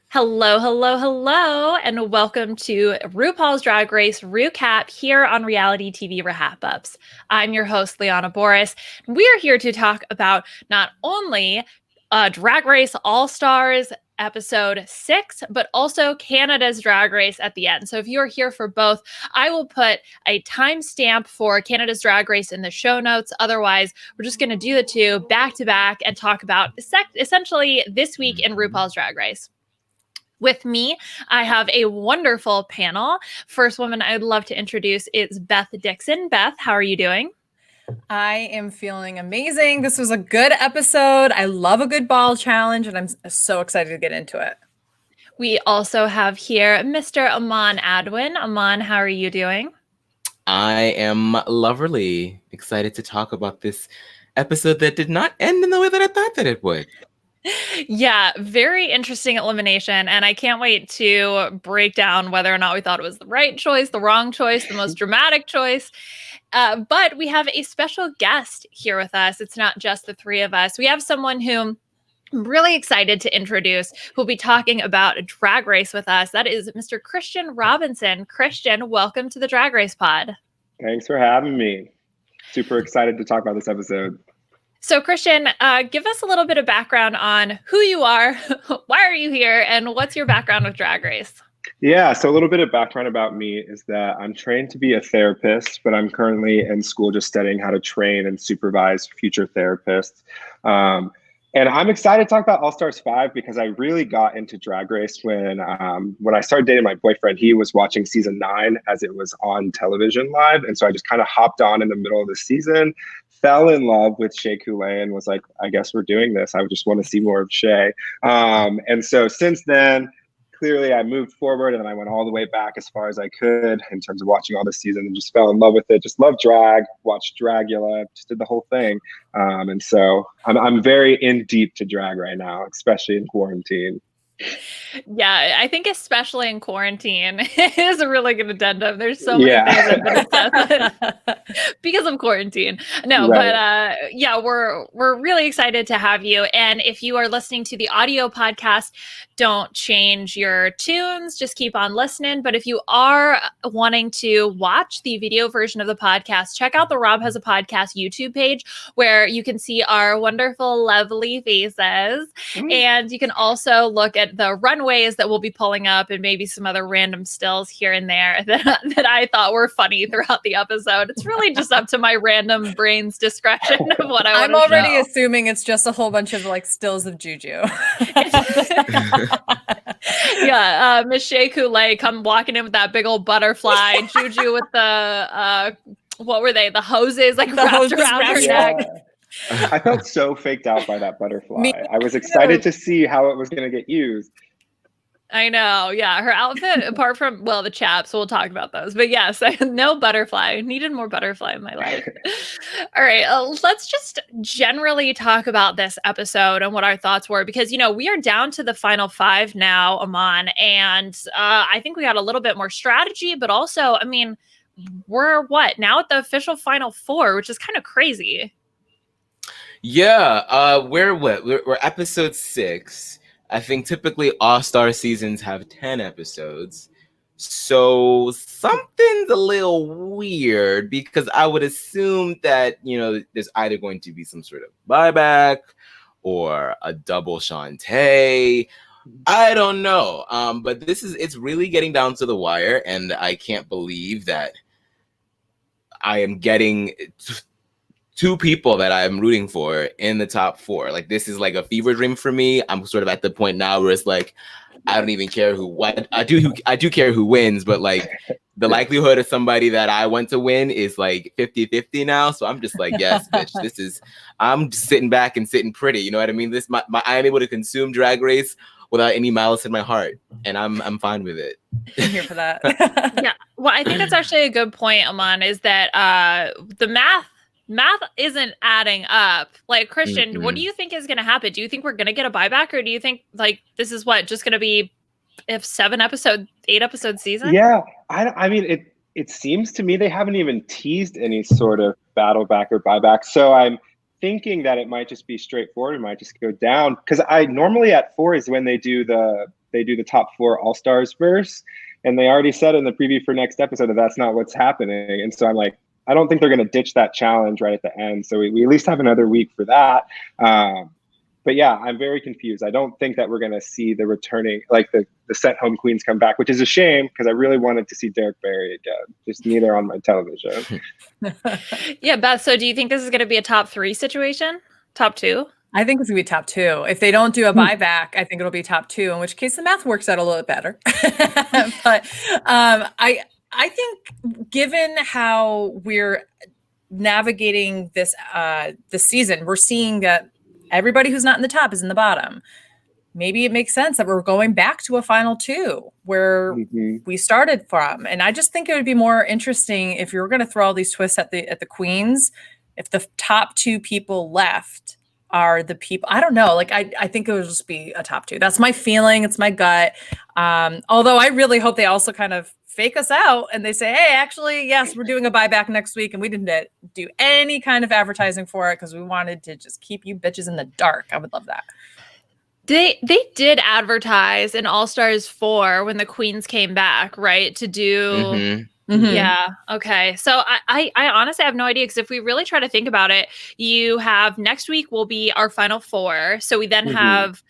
Hello, hello, hello, and welcome to RuPaul's Drag Race Recap here on Reality TV Wrap Ups. I'm your host, Liana Boris, and we are here to talk about not only Drag Race All Stars episode 6, but also Canada's Drag Race at the end. So if you're here for both, I will put a timestamp for Canada's Drag Race in the show notes. Otherwise, we're just going to do the two back to back and talk about essentially this week in RuPaul's Drag Race. With me, I have a wonderful panel. First woman I'd love to introduce is Beth Dixon. Beth, how are you doing? I am feeling amazing. This was a good episode. I love a good ball challenge, and I'm so excited to get into it. We also have here Mr. Aman Adwin. Aman, how are you doing? I am lovely. Excited to talk about this episode that did not end in the way that I thought that it would. Yeah, very interesting elimination. And I can't wait to break down whether or not we thought it was the right choice, the wrong choice, the most dramatic choice. But we have a special guest here with us. It's not just the three of us. We have someone who I'm really excited to introduce who'll be talking about a Drag Race with us. That is Mr. Christian Robinson. Christian, welcome to the Drag Race Pod. Thanks for having me. Super excited to talk about this episode. So Christian, give us a little bit of background on who you are, why are you here, and what's your background with Drag Race? Yeah, so a little bit of background about me is that I'm trained to be a therapist, but I'm currently in school just studying how to train and supervise future therapists. And I'm excited to talk about All Stars 5 because I really got into Drag Race when I started dating my boyfriend. He was watching season 9 as it was on television live. And so I just kind of hopped on in the middle of the season, fell in love with Shea Coulee and was like, I guess we're doing this. I just want to see more of Shea. And so since then, clearly I moved forward and then I went all the way back as far as I could in terms of watching all this season and just fell in love with it. Just love drag, watched Dragula, just did the whole thing. And so I'm very in deep to drag right now, especially in quarantine. Yeah, I think especially in quarantine is a really good addendum. There's so many things I've been obsessed with because of quarantine. No, right. But yeah, we're really excited to have you. And if you are listening to the audio podcast, don't change your tunes. Just keep on listening. But if you are wanting to watch the video version of the podcast, check out the Rob Has a Podcast YouTube page where you can see our wonderful, lovely faces. Mm-hmm. And you can also look at the runways that we'll be pulling up and maybe some other random stills here and there that I thought were funny throughout the episode. It's really just up to my random brain's discretion of what I want to show. I'm already assuming it's just a whole bunch of like stills of Juju. Yeah, Miss Shea Coulee come walking in with that big old butterfly, Juju with the what were they? The hoses like wrapped around her neck. I felt so faked out by that butterfly. I was excited to see how it was going to get used. I know. Yeah. Her outfit, apart from, well, the chaps, we'll talk about those. But yes, no butterfly. I needed more butterfly in my life. All right. Let's just generally talk about this episode and what our thoughts were, because, you know, we are down to the final 5 now, Aman. And I think we got a little bit more strategy, but also, I mean, we're now at the official final 4, which is kind of crazy. Yeah. We're episode 6. I think typically All-Star seasons have 10 episodes. So something's a little weird because I would assume that, you know, there's either going to be some sort of buyback or a double Shantae. I don't know. But it's really getting down to the wire, and I can't believe that I am getting 2 people that I'm rooting for in the top 4. Like, this is like a fever dream for me. I'm sort of at the point now where it's like, I don't even care I do care who wins, but like the likelihood of somebody that I want to win is like 50-50 now. So I'm just like, yes, bitch, I'm just sitting back and sitting pretty. You know what I mean? I'm able to consume Drag Race without any malice in my heart. And I'm fine with it. I'm here for that. Yeah. Well, I think that's actually a good point, Aman, is that the math isn't adding up. Like, Christian, what do you think is going to happen? Do you think we're going to get a buyback, or do you think like this is just going to be 8 episode season? Yeah, I mean, it seems to me they haven't even teased any sort of battle back or buyback. So I'm thinking that it might just be straightforward. It might just go down, because I normally at 4 is when they they do the top 4 All-Stars verse. And they already said in the preview for next episode that that's not what's happening. And so I'm like, I don't think they're going to ditch that challenge right at the end. So we at least have another week for that. But yeah, I'm very confused. I don't think that we're going to see the returning, like the sent home queens come back, which is a shame because I really wanted to see Derek Barry again. Just neither on my television. Yeah, Beth, so do you think this is going to be a top 3 situation? Top 2? I think it's gonna be top 2. If they don't do a buyback, I think it'll be top 2, in which case the math works out a little bit better. But I think given how we're navigating this season, we're seeing that everybody who's not in the top is in the bottom. Maybe it makes sense that we're going back to a final 2 where we started from. And I just think it would be more interesting if you were going to throw all these twists at the queens, if the top 2 people left are the people, I don't know, like I think it would just be a top 2. That's my feeling. It's my gut. Although I really hope they also kind of fake us out and they say, hey, actually, yes, we're doing a buyback next week. And we didn't do any kind of advertising for it because we wanted to just keep you bitches in the dark. I would love that. They did advertise in All Stars 4 when the queens came back, right? To do yeah. Okay. So I honestly have no idea because if we really try to think about it, you have next week will be our final 4. So we then have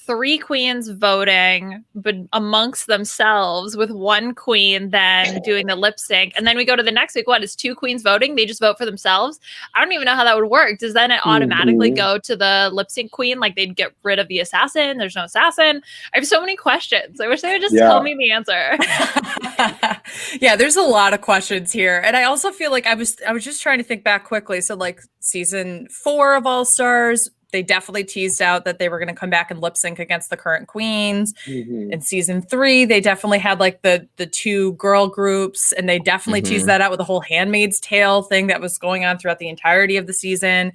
3 queens voting, but amongst themselves with 1 queen then doing the lip sync. And then we go to the next week. What is 2 queens voting? They just vote for themselves. I don't even know how that would work. Does then it automatically go to the lip sync queen? Like they'd get rid of the assassin. There's no assassin. I have so many questions. I wish they would just tell me the answer. Yeah, there's a lot of questions here. And I also feel like I was just trying to think back quickly. So like season 4 of All Stars, they definitely teased out that they were going to come back and lip sync against the current queens. In season 3, they definitely had like the 2 girl groups, and they definitely teased that out with the whole Handmaid's Tale thing that was going on throughout the entirety of the season.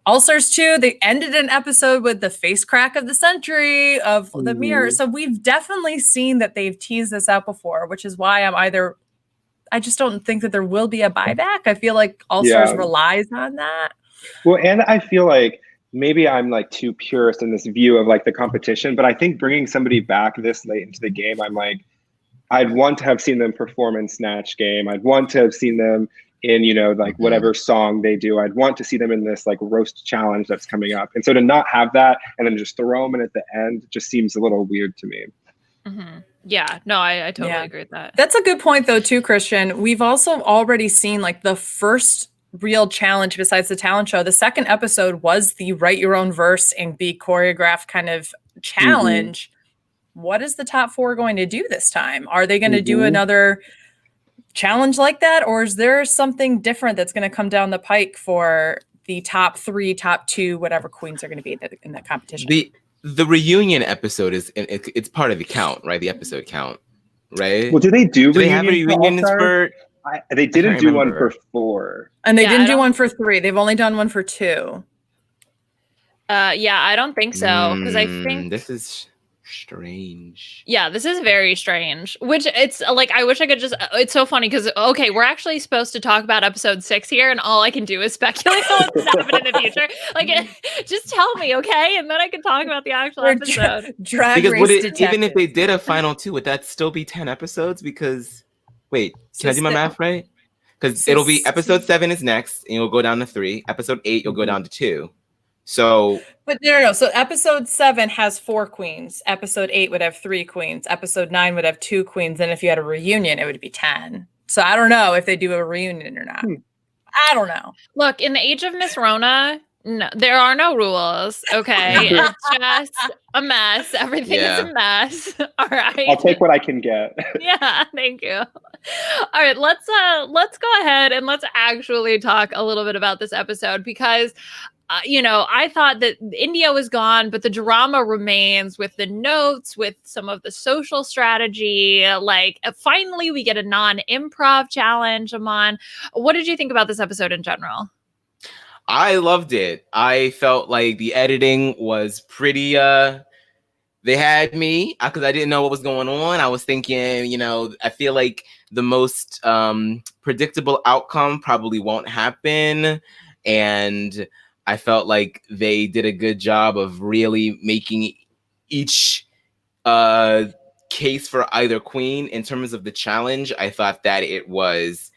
All Stars 2, they ended an episode with the face crack of the century of the mirror. So we've definitely seen that they've teased this out before, which is why I just don't think that there will be a buyback. I feel like All Stars relies on that. Well, and I feel like maybe I'm like too purist in this view of like the competition, but I think bringing somebody back this late into the game, I'm like, I'd want to have seen them perform in Snatch Game. I'd want to have seen them in, you know, like whatever song they do. I'd want to see them in this like roast challenge that's coming up. And so to not have that and then just throw them in at the end just seems a little weird to me. Yeah, no, I totally agree with that. That's a good point though too, Christian. We've also already seen like the first real challenge besides the talent show. The second episode was the write your own verse and be choreographed kind of challenge. What is the top 4 going to do this time? Are they going to do another challenge like that? Or is there something different that's going to come down the pike for the top 3, top 2, whatever queens are going to be in that competition? The reunion episode it's part of the count, right? The episode count, right? Well, do they they have a reunion for? They didn't do one for 4. And they didn't do one for 3. They've only done one for 2. Yeah, I don't think so. Because I think this is strange. Yeah, this is very strange. Which it's like, I wish I could just, it's so funny because, okay, we're actually supposed to talk about episode 6 here, and all I can do is speculate on what's happening in the future. Like, just tell me, okay? And then I can talk about the actual episode. Even if they did a final 2, would that still be 10 episodes? Because, wait, can I do my math right? Because it'll be episode 7 is next, and you'll go down to 3. Episode 8, you'll go down to 2. So, but no. So episode 7 has 4 queens. Episode 8 would have 3 queens. Episode 9 would have 2 queens. And if you had a reunion, it would be 10. So I don't know if they do a reunion or not. I don't know. Look, in the age of Miss Rona, no, there are no rules. Okay, it's just a mess. Everything is a mess. All right. I'll take what I can get. Yeah, thank you. All right, let's go ahead and let's actually talk a little bit about this episode because. I thought that India was gone, but the drama remains with the notes, with some of the social strategy. Like, finally, we get a non-improv challenge, Aman. What did you think about this episode in general? I loved it. I felt like the editing was pretty, they had me because I didn't know what was going on. I was thinking, I feel like the most predictable outcome probably won't happen. And I felt like they did a good job of really making each case for either queen. In terms of the challenge, I thought that it was,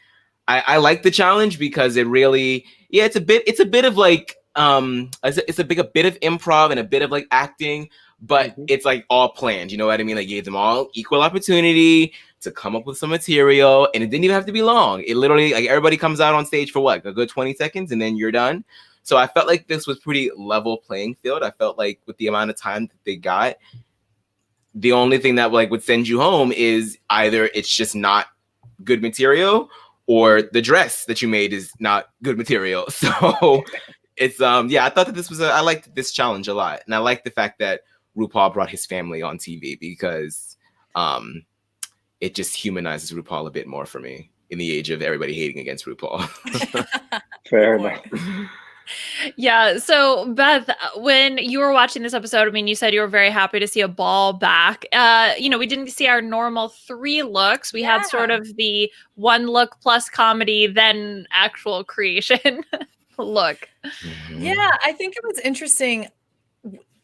I like the challenge because it really, it's a bit of like, it's a bit of improv and a bit of like acting, but it's like all planned, you know what I mean? Like, gave them all equal opportunity to come up with some material, and it didn't even have to be long. It literally, like, everybody comes out on stage for what, a good 20 seconds, and then you're done. So I felt like this was pretty level playing field. I felt like with the amount of time that they got, the only thing that like would send you home is either it's just not good material, or the dress that you made is not good material. So it's I thought that this was I liked this challenge a lot, and I like the fact that RuPaul brought his family on TV because it just humanizes RuPaul a bit more for me in the age of everybody hating against RuPaul. Fair enough. Yeah. So Beth, when you were watching this episode, I mean, you said you were very happy to see a ball back. We didn't see our normal 3 looks. We had sort of the 1 look plus comedy, then actual creation look. Yeah, I think it was interesting.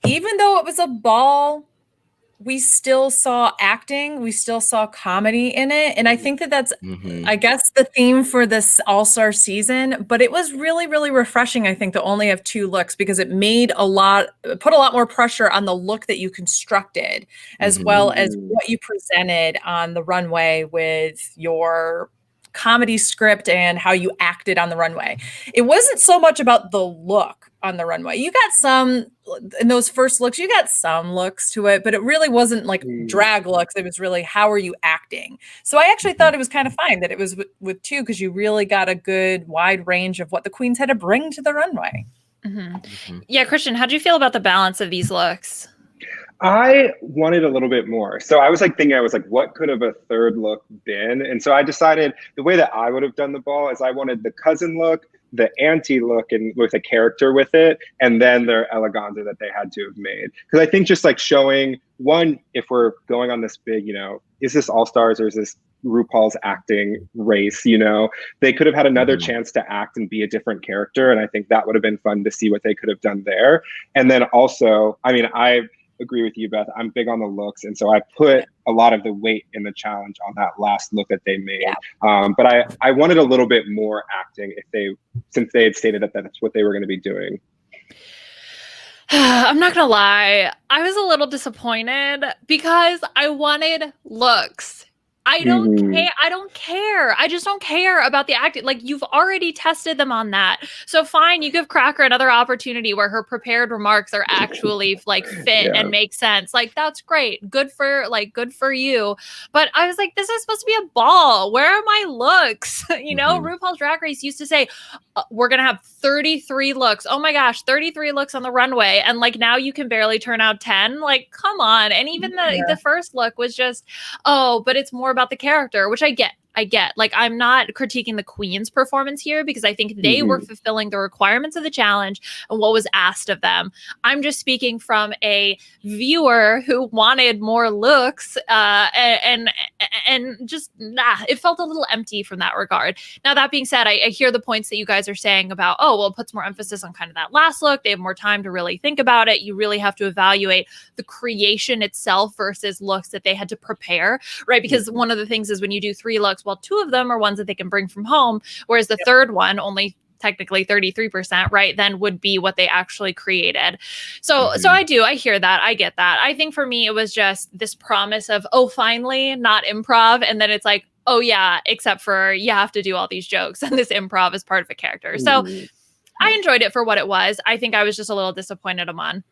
Even though it was a ball, we still saw acting, we still saw comedy in it. And I think that that's, I guess, the theme for this all-star season, but it was really, really refreshing, I think, to only have 2 looks, because it put a lot more pressure on the look that you constructed, as well as what you presented on the runway with your comedy script and how you acted on the runway. It wasn't so much about the look on the runway. You got some in those first looks, you got some looks to it, but it really wasn't like drag looks. It was really, how are you acting? So I actually thought it was kind of fine that it was with 2, because you really got a good wide range of what the queens had to bring to the runway. Yeah, Christian, how do you feel about the balance of these looks? I wanted a little bit more. So I was like thinking, what could have a third look been? And so I decided the way that I would have done the ball is I wanted the cousin look, the auntie look, and with a character with it, and then their eleganza that they had to have made. Because I think just like showing, one, if we're going on this big, is this All Stars or is this RuPaul's acting race? They could have had another chance to act and be a different character. And I think that would have been fun to see what they could have done there. And then also, I mean, I agree with you, Beth. I'm big on the looks, and so I put a lot of the weight in the challenge on that last look that they made. But I wanted a little bit more acting since they had stated that that's what they were going to be doing. I'm not gonna lie, I was a little disappointed because I wanted looks. I don't care. I don't care. I just don't care about the acting. Like, you've already tested them on that. So fine, you give Cracker another opportunity where her prepared remarks are actually like fit and make sense. Like, that's great. Good for you. But I was like, this is supposed to be a ball. Where are my looks? RuPaul's Drag Race used to say, we're going to have 33 looks. Oh my gosh, 33 looks on the runway. And like, now you can barely turn out 10. Like, come on. And even the first look was just, but it's more about the character, which I get. Like, I'm not critiquing the queen's performance here, because I think they were fulfilling the requirements of the challenge and what was asked of them. I'm just speaking from a viewer who wanted more looks, and just it felt a little empty from that regard. Now, that being said, I hear the points that you guys are saying about, it puts more emphasis on kind of that last look. They have more time to really think about it. You really have to evaluate the creation itself versus looks that they had to prepare, right? Because one of the things is when you do 3 looks, well, 2 of them are ones that they can bring from home, whereas the third one, only technically 33%, right, then would be what they actually created. So I hear that. I get that. I think for me, it was just this promise of, finally, not improv. And then it's like, yeah, except for you have to do all these jokes, and this improv is part of a character. So I enjoyed it for what it was. I think I was just a little disappointed, Aman.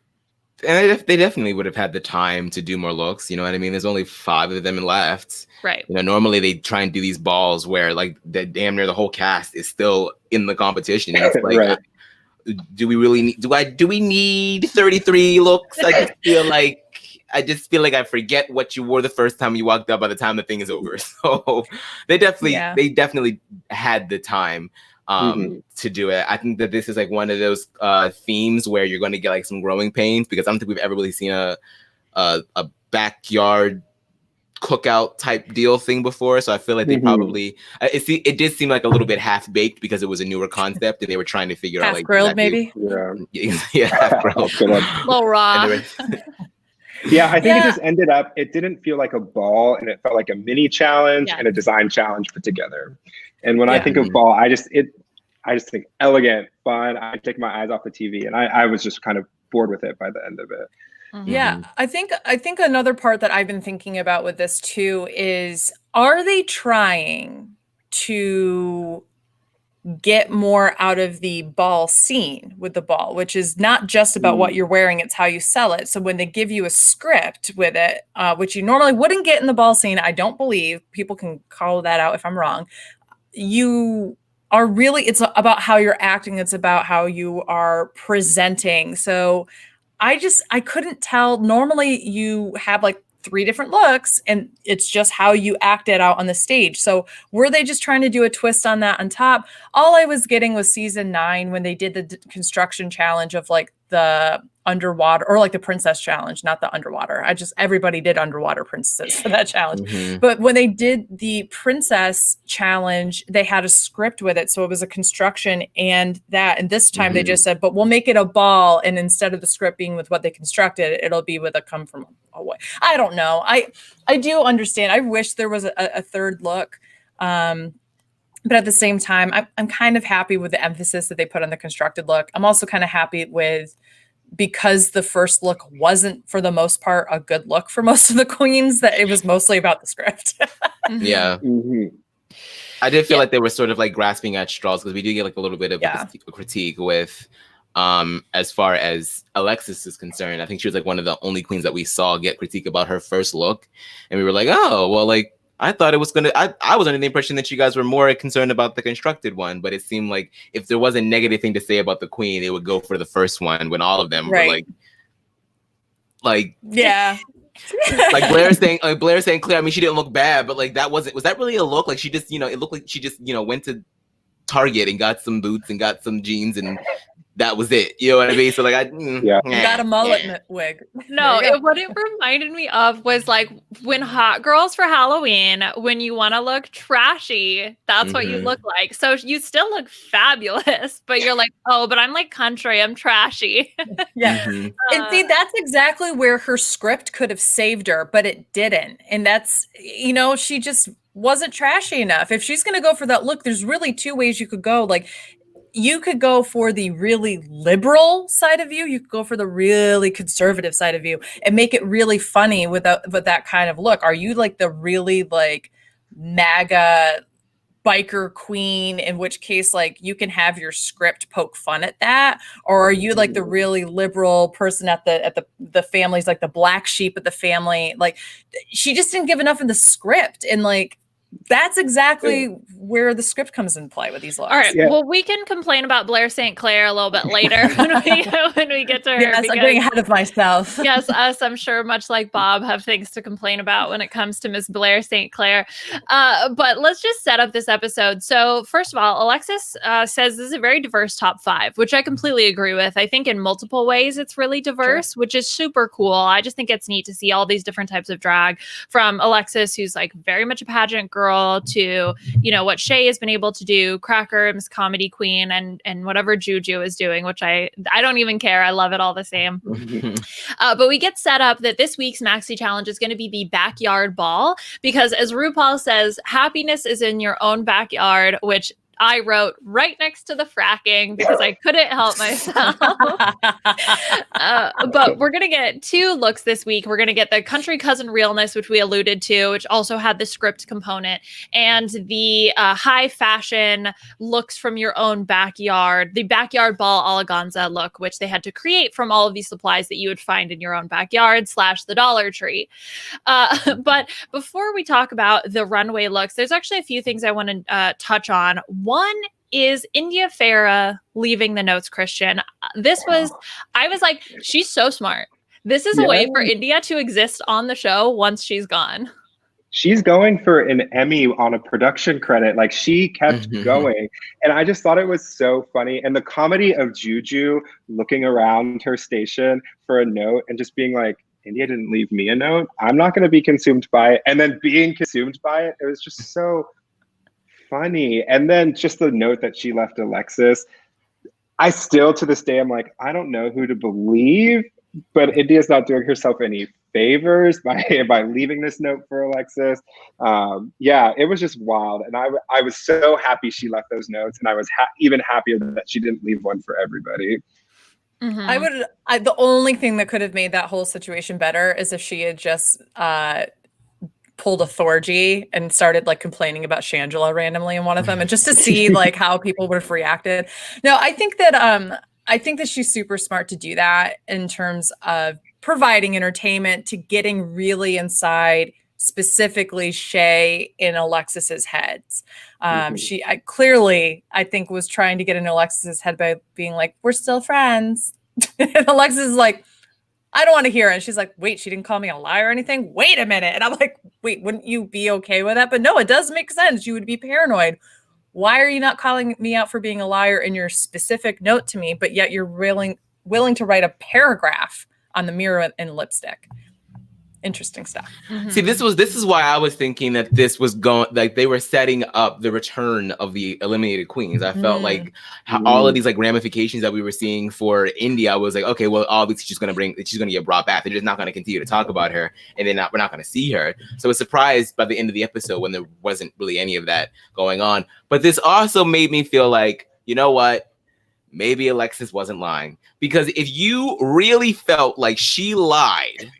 And they definitely would have had the time to do more looks. You know what I mean? There's only 5 of them left. Right. Normally they try and do these balls where like damn near the whole cast is still in the competition. And it's like, do we really need? Do we need 33 looks? I just feel like I forget what you wore the first time you walked up by the time the thing is over. So they definitely had the time to do it. I think that this is like one of those themes where you're going to get like some growing pains, because I don't think we've ever really seen a backyard cookout type deal thing before. So I feel like they probably it did seem like a little bit half baked, because it was a newer concept and they were trying to figure out like grilled, maybe. Half grilled, little raw. Yeah, I think it just ended up, it didn't feel like a ball, and it felt like a mini challenge and a design challenge put together. And when I think of ball, I just think elegant, fun. I take my eyes off the TV, and I was just kind of bored with it by the end of it. Yeah, I think another part that I've been thinking about with this too is, are they trying to get more out of the ball scene with the ball, which is not just about what you're wearing, it's how you sell it. So when they give you a script with it, which you normally wouldn't get in the ball scene, I don't believe, people can call that out if I'm wrong, you are really, it's about how you're acting, it's about how you are presenting. So I couldn't tell. Normally you have like 3 different looks, and it's just how you act it out on the stage. So were they just trying to do a twist on that on top? All I was getting was season 9 when they did the construction challenge of like the underwater, or like the princess challenge, not the underwater. Everybody did underwater princesses for that challenge. But when they did the princess challenge, they had a script with it. So it was a construction and this time they just said, but we'll make it a ball. And instead of the script being with what they constructed, it'll be with a come from away. I don't know. I do understand. I wish there was a third look. But at the same time, I'm kind of happy with the emphasis that they put on the constructed look. I'm also kind of happy with, because the first look wasn't for the most part a good look for most of the queens, that it was mostly about the script. Yeah. I did feel like they were sort of like grasping at straws, because we do get like a little bit of a critique with as far as Alexis is concerned. I think she was like one of the only queens that we saw get critique about her first look, and we were like, oh well, like I thought it was gonna. I was under the impression that you guys were more concerned about the constructed one, but it seemed like if there was a negative thing to say about the queen, it would go for the first one, when all of them were like yeah. Like Blair saying, Claire, I mean, she didn't look bad, but like was that really a look? Like she just, it looked like she just, went to Target and got some boots and got some jeans, and that was it. You know what I mean? So like, got a mullet wig. No, what it reminded me of was like when Hot Girls for Halloween, when you want to look trashy, that's what you look like. So you still look fabulous, but you're like, oh, but I'm like country, I'm trashy. And see, that's exactly where her script could have saved her, but it didn't. And that's, she just wasn't trashy enough. If she's going to go for that look, there's really 2 ways you could go. Like, you could go for the really liberal side of you. You could go for the really conservative side of you and make it really funny with that kind of look. Are you like the really like MAGA biker queen, in which case like you can have your script poke fun at that? Or are you like the really liberal person at the family's like the black sheep of the family? Like, she just didn't give enough in the script, and like that's exactly where the script comes into play with these looks. All right. Yeah. Well, we can complain about Blair St. Clair a little bit later when we get to her. Yes, I'm getting ahead of myself. Yes, us, I'm sure, much like Bob, have things to complain about when it comes to Miss Blair St. Clair. But let's just set up this episode. So first of all, Alexis says this is a very diverse top 5, which I completely agree with. I think in multiple ways it's really diverse, which is super cool. I just think it's neat to see all these different types of drag, from Alexis, who's like very much a pageant girl, to what Shay has been able to do, Cracker, Miss Comedy Queen, and whatever Juju is doing, which I don't even care. I love it all the same. But we get set up that this week's Maxi Challenge is going to be the backyard ball, because as RuPaul says, happiness is in your own backyard, which I wrote right next to the fracking because I couldn't help myself. But we're going to get 2 looks this week. We're going to get the Country Cousin Realness, which we alluded to, which also had the script component, and the high fashion looks from your own backyard, the backyard ball eleganza look, which they had to create from all of these supplies that you would find in your own backyard / the Dollar Tree. But before we talk about the runway looks, there's actually a few things I want to touch on. One is India Farah leaving the notes Christian. I was like, she's so smart. This is a way for India to exist on the show once she's gone. She's going for an Emmy on a production credit. Like, she kept going. And I just thought it was so funny. And the comedy of Juju looking around her station for a note and just being like, India didn't leave me a note. I'm not going to be consumed by it. And then being consumed by it. It was just so funny. And then just the note that she left Alexis, I still to this day, I'm like, I don't know who to believe, but India's not doing herself any favors by leaving this note for Alexis. Yeah, it was just wild, and I was so happy she left those notes, and I was even happier that she didn't leave one for everybody. The only thing that could have made that whole situation better is if she had just pulled a Thorgy and started like complaining about Shangela randomly in one of them, and just to see like how people would have reacted. No, I think that she's super smart to do that in terms of providing entertainment, to getting really inside specifically Shay in Alexis's heads. She clearly, I think, was trying to get in Alexis's head by being like, we're still friends. And Alexis is like, I don't want to hear it. And she's like, wait, she didn't call me a liar or anything? Wait a minute. And I'm like, wait, wouldn't you be okay with that? But no, it does make sense. You would be paranoid. Why are you not calling me out for being a liar in your specific note to me, but yet you're willing to write a paragraph on the mirror and lipstick? Interesting stuff. See, this is why I was thinking that this was going, like they were setting up the return of the eliminated queens. I felt like all of these like ramifications that we were seeing for India, I was like, okay, well, obviously she's gonna get brought back. They're just not gonna continue to talk about her, and we're not gonna see her. So I was surprised by the end of the episode when there wasn't really any of that going on. But this also made me feel like, you know what? Maybe Alexis wasn't lying, because if you really felt like she lied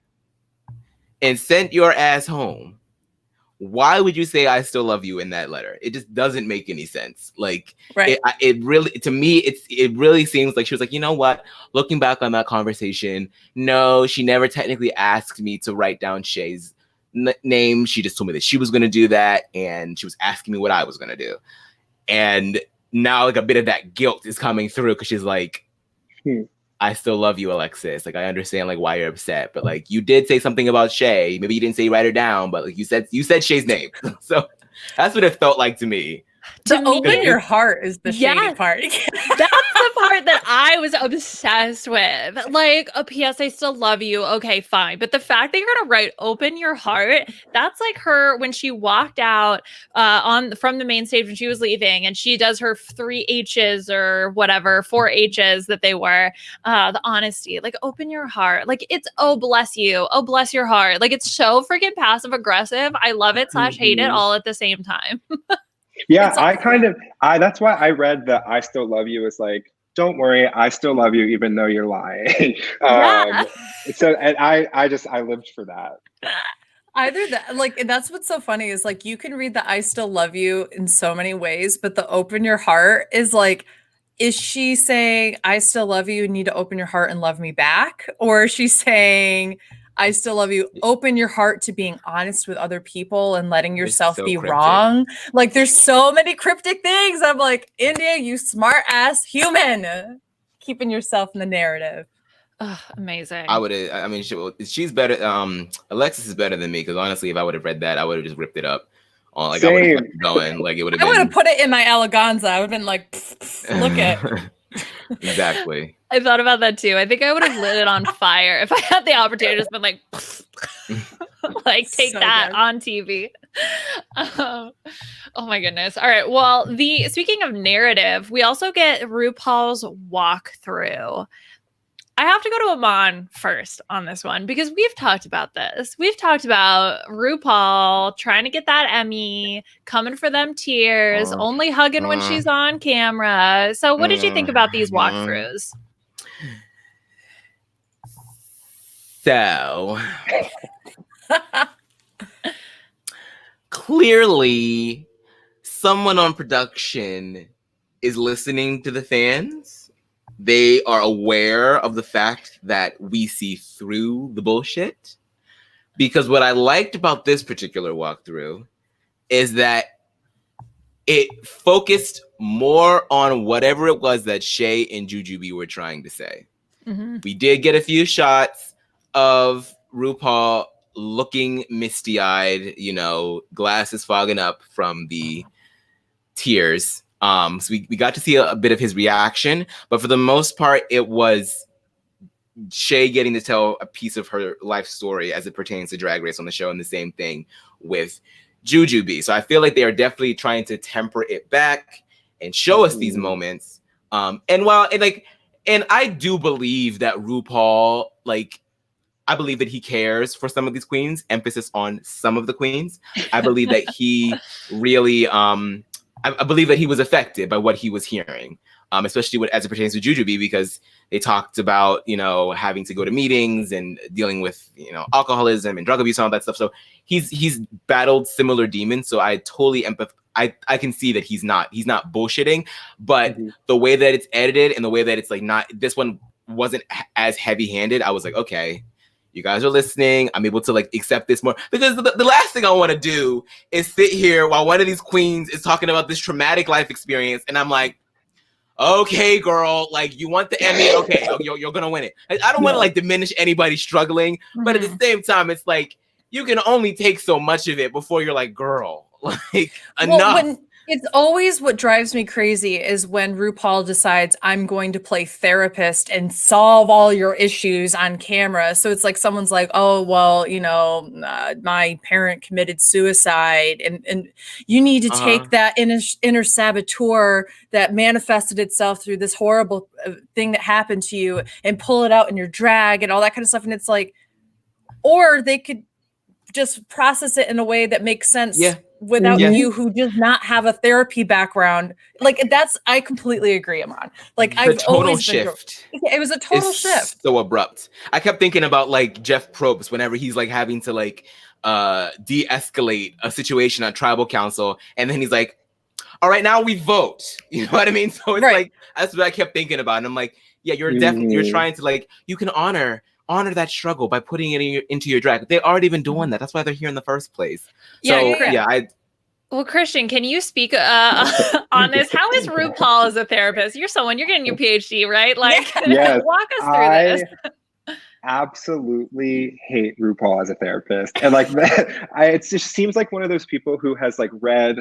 and sent your ass home, why would you say I still love you in that letter? It just doesn't make any sense. Like, right. It really, to me, it really seems like she was like, you know what? Looking back on that conversation, no, she never technically asked me to write down Shay's name. She just told me that she was going to do that, and she was asking me what I was going to do. And now, like, a bit of that guilt is coming through, because she's like, I still love you, Alexis. Like, I understand like why you're upset, but like you did say something about Shay. Maybe you didn't say write her down, but like you said Shay's name. So that's what it felt like to me. To open your heart is the shady part. That's the part that I was obsessed with. Like, P.S. I still love you. Okay, fine. But the fact that you're gonna write "open your heart," that's like her when she walked out from the main stage when she was leaving, and she does her 3 H's or whatever, 4 H's that they were. The honesty, like, open your heart. Like, it's oh bless you, oh bless your heart. Like, it's so freaking passive aggressive. I love it / hate it all at the same time. Yeah, that's why I read that I still love you is like, don't worry, I still love you even though you're lying. So, and I lived for that. Either that, like, and that's what's so funny is like, you can read the I still love you in so many ways, but the open your heart is like, is she saying I still love you, need to open your heart and love me back? Or is she saying I still love you, open your heart to being honest with other people and letting yourself be wrong? Like, there's so many cryptic things. I'm like, India, you smart ass human, keeping yourself in the narrative. Amazing. I mean, she's better. Alexis is better than me, because honestly, if I would have read that, I would have just ripped it up. Like, I would have kept going. Like, it would have. I would have put it in my eleganza. I would have been like, look at. Exactly. I thought about that too. I think I would have lit it on fire if I had the opportunity. Just been like, like, take so that good. On TV. Oh my goodness. All right. Well, speaking of narrative, we also get RuPaul's walkthrough. I have to go to Aman first on this one, because we've talked about this. We've talked about RuPaul trying to get that Emmy, coming for them tears, only hugging when she's on camera. So what did you think about these walkthroughs? So clearly someone on production is listening to the fans. They are aware of the fact that we see through the bullshit. Because what I liked about this particular walkthrough is that it focused more on whatever it was that Shay and Jujubee were trying to say. We did get a few shots of RuPaul looking misty-eyed, glasses fogging up from the tears. So we got to see a bit of his reaction, but for the most part, it was Shay getting to tell a piece of her life story as it pertains to Drag Race on the show, and the same thing with Jujubee. So I feel like they are definitely trying to temper it back and show us these moments. And And I do believe that RuPaul, like, I believe that he cares for some of these queens, emphasis on some of the queens. I believe that he really, I believe that he was affected by what he was hearing, especially as it pertains to Jujubee, because they talked about, you know, having to go to meetings and dealing with, you know, alcoholism and drug abuse and all that stuff. So he's battled similar demons. So I totally I can see that he's not bullshitting, but the way that it's edited and the way that it's like not, this one wasn't as heavy-handed. I was like, okay, you guys are listening. I'm able to like accept this more, because the last thing I want to do is sit here while one of these queens is talking about this traumatic life experience, and I'm like, okay, girl, like, you want the Emmy, okay, you're gonna win it. I don't want to like diminish anybody struggling, but at the same time, it's like you can only take so much of it before you're like, girl, like, enough. It's always what drives me crazy is when RuPaul decides I'm going to play therapist and solve all your issues on camera. So it's like someone's like, oh, well, you know, my parent committed suicide, and you need to take that inner saboteur that manifested itself through this horrible thing that happened to you and pull it out in your drag and all that kind of stuff. And it's like, or they could just process it in a way that makes sense without you, who does not have a therapy background. Like, I completely agree, Amon. Like, the total shift. It was a total shift. So abrupt. I kept thinking about like Jeff Probst whenever he's like having to like de-escalate a situation on tribal council, and then he's like, all right, now we vote. You know what I mean? So it's like, that's what I kept thinking about. And I'm like, yeah, you're definitely, you're trying to like, you can honor that struggle by putting it into your drag. They've already been doing that. That's why they're here in the first place. Well, Christian, can you speak on this? How is RuPaul as a therapist? You're getting your PhD, right? Like, walk us through this. Absolutely hate RuPaul as a therapist. And like that, it just seems like one of those people who has like read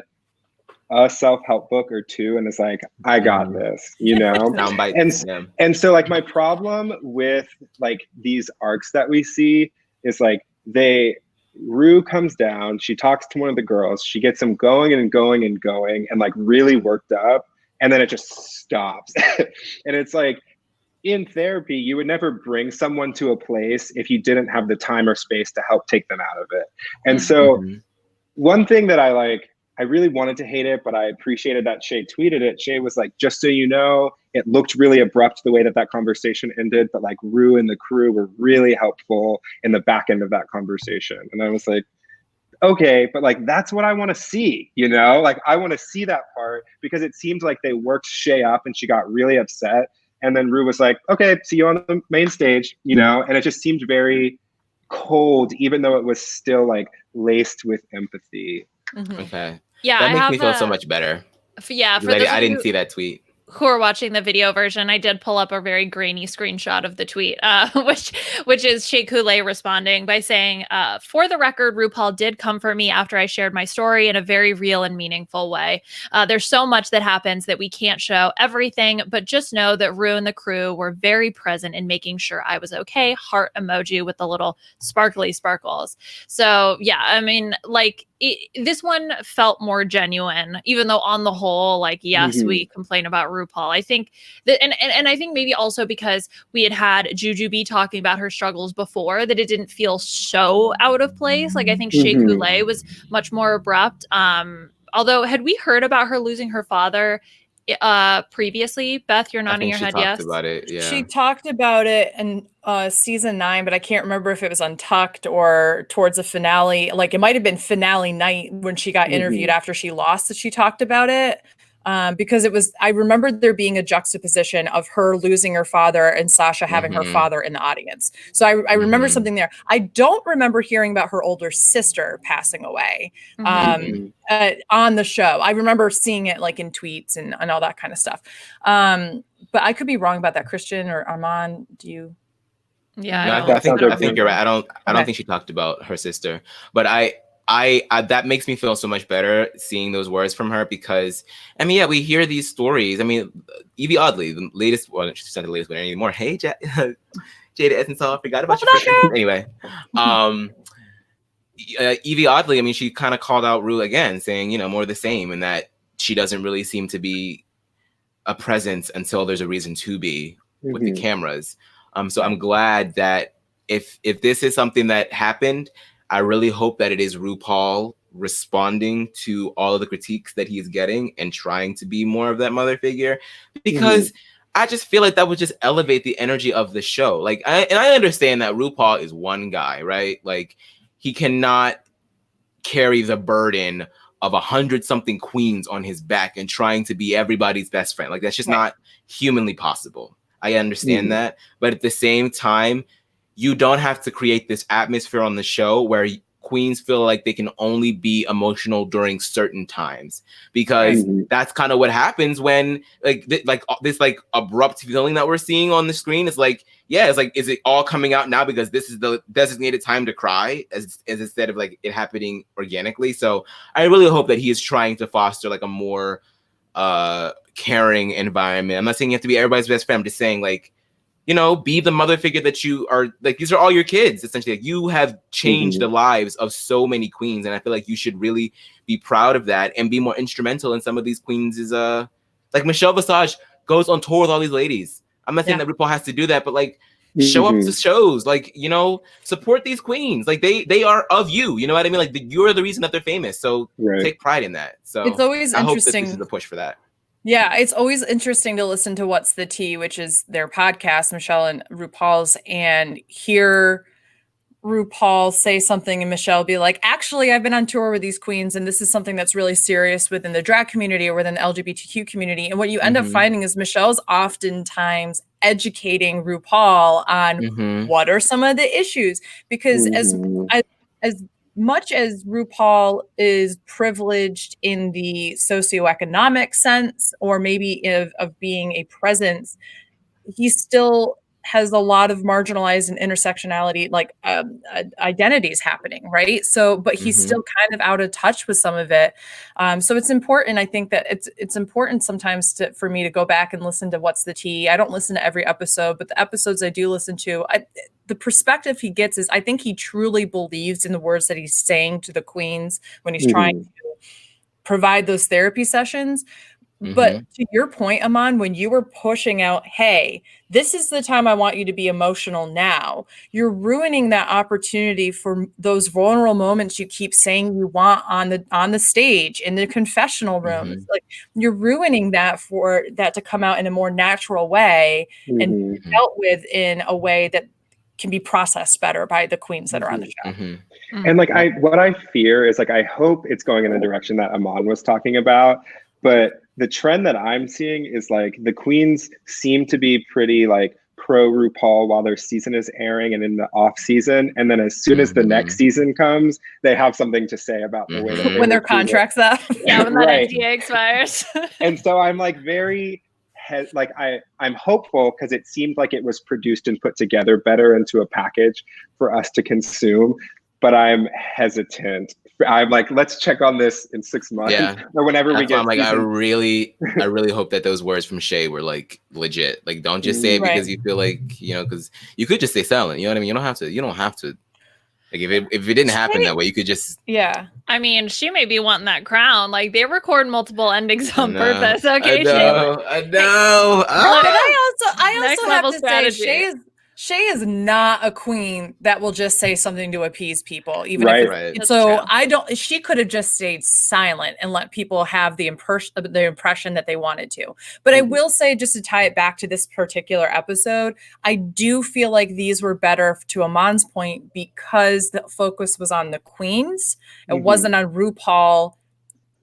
a self-help book or two and is like, I got this, you know? And so like my problem with like these arcs that we see is like Ru comes down, she talks to one of the girls, she gets them going and going and going and like really worked up, and then it just stops. And it's like, in therapy, you would never bring someone to a place if you didn't have the time or space to help take them out of it. And so one thing that I really wanted to hate it, but I appreciated that Shay tweeted it. Shay was like, just so you know, it looked really abrupt the way that conversation ended, but like Ru and the crew were really helpful in the back end of that conversation. And I was like, okay, but like, that's what I want to see, you know? Like, I want to see that part, because it seemed like they worked Shay up and she got really upset. And then Ru was like, okay, see you on the main stage, you know? And it just seemed very cold, even though it was still like laced with empathy. Okay. Yeah, that makes me feel so much better. Yeah, I didn't see that tweet. Who are watching the video version, I did pull up a very grainy screenshot of the tweet, which is Shea Coulee responding by saying, for the record, RuPaul did comfort me after I shared my story in a very real and meaningful way. There's so much that happens that we can't show everything, but just know that Ru and the crew were very present in making sure I was okay. Heart emoji with the little sparkly sparkles. So yeah, I mean, like, this one felt more genuine, even though on the whole, like, yes, we complain about RuPaul. I think that, and I think maybe also because we had Jujubee talking about her struggles before, that it didn't feel so out of place. Like, I think Shea Coulee was much more abrupt. Although, had we heard about her losing her father previously? Beth, you're nodding your head. Yes, about it. Yeah, she talked about it in season 9, but I can't remember if it was Untucked or towards the finale. Like, it might have been finale night when she got interviewed after she lost, that she talked about it. Because I remember there being a juxtaposition of her losing her father and Sasha having her father in the audience. So I remember something there. I don't remember hearing about her older sister passing away on the show. I remember seeing it like in tweets and all that kind of stuff. But I could be wrong about that. Christian or Armand, do you? Yeah, I think you're right. I don't think she talked about her sister, but I that makes me feel so much better seeing those words from her, because I mean, yeah, we hear these stories. I mean, Evie Oddly, the latest, well, she's not the latest one anymore. Hey, Jada Essence, forgot about you. Anyway, Evie Oddly, I mean, she kind of called out Ru again, saying, you know, more of the same, and that she doesn't really seem to be a presence until there's a reason to be. with the cameras. So I'm glad that if this is something that happened, I really hope that it is RuPaul responding to all of the critiques that he is getting and trying to be more of that mother figure, because I just feel like that would just elevate the energy of the show. Like, I understand that RuPaul is one guy, right? Like, he cannot carry the burden of 100-something queens on his back and trying to be everybody's best friend. Like, that's just not humanly possible. I understand that. But at the same time, you don't have to create this atmosphere on the show where queens feel like they can only be emotional during certain times, because that's kind of what happens when this abrupt feeling that we're seeing on the screen. It's like, it's like, is it all coming out now because this is the designated time to cry, as instead of like it happening organically? So I really hope that he is trying to foster like a more caring environment. I'm not saying you have to be everybody's best friend. I'm just saying, like, you know, be the mother figure that you are. Like, these are all your kids, essentially. Like, you have changed the lives of so many queens, and I feel like you should really be proud of that and be more instrumental in some of these queens. Is like Michelle Visage goes on tour with all these ladies. I'm not saying that RuPaul has to do that, but like, show up to shows, like, you know, support these queens. Like, they are of you. You know what I mean? Like, you're the reason that they're famous. So take pride in that. So it's always I hope interesting. that this is the push for that. Yeah, it's always interesting to listen to What's the Tea, which is their podcast, Michelle and RuPaul's, and hear RuPaul say something and Michelle be like, actually, I've been on tour with these queens, and this is something that's really serious within the drag community or within the LGBTQ community. And what you end up finding is Michelle's oftentimes educating RuPaul on what are some of the issues, because as much as RuPaul is privileged in the socioeconomic sense, or maybe of being a presence, he still has a lot of marginalized and intersectionality, like identities happening, right? So, but he's still kind of out of touch with some of it. So it's important. I think that it's important sometimes for me to go back and listen to What's the Tea. I don't listen to every episode, but the episodes I do listen to, the perspective he gets is, I think he truly believes in the words that he's saying to the queens when he's trying to provide those therapy sessions. But to your point, Aman, when you were pushing out, hey, this is the time I want you to be emotional now, you're ruining that opportunity for those vulnerable moments you keep saying you want on the stage, in the confessional rooms. Like, you're ruining that for that to come out in a more natural way and dealt with in a way that can be processed better by the queens that are on the show. And like, what I fear is, like, I hope it's going in the direction that Aman was talking about, but the trend that I'm seeing is, like, the queens seem to be pretty like pro RuPaul while their season is airing and in the off season, and then as soon as the next season comes, they have something to say about the way that when their contract's up. Yeah, when that NDA expires. And so I'm like I'm hopeful, because it seemed like it was produced and put together better into a package for us to consume, but I'm hesitant. I'm like, let's check on this in 6 months or whenever we get. I'm like, I really hope that those words from Shay were like legit. Like, don't just say it because you feel like, you know, because you could just stay silent. You know what I mean? You don't have to. Like, if it didn't happen that way, you could just. Yeah. I mean, she may be wanting that crown. Like, they record multiple endings on purpose. Okay. I know. But I also have to say, Shay is not a queen that will just say something to appease people, even if so. She could have just stayed silent and let people have the impression that they wanted to. But I will say, just to tie it back to this particular episode, I do feel like these were better, to Aman's point, because the focus was on the queens. It wasn't on RuPaul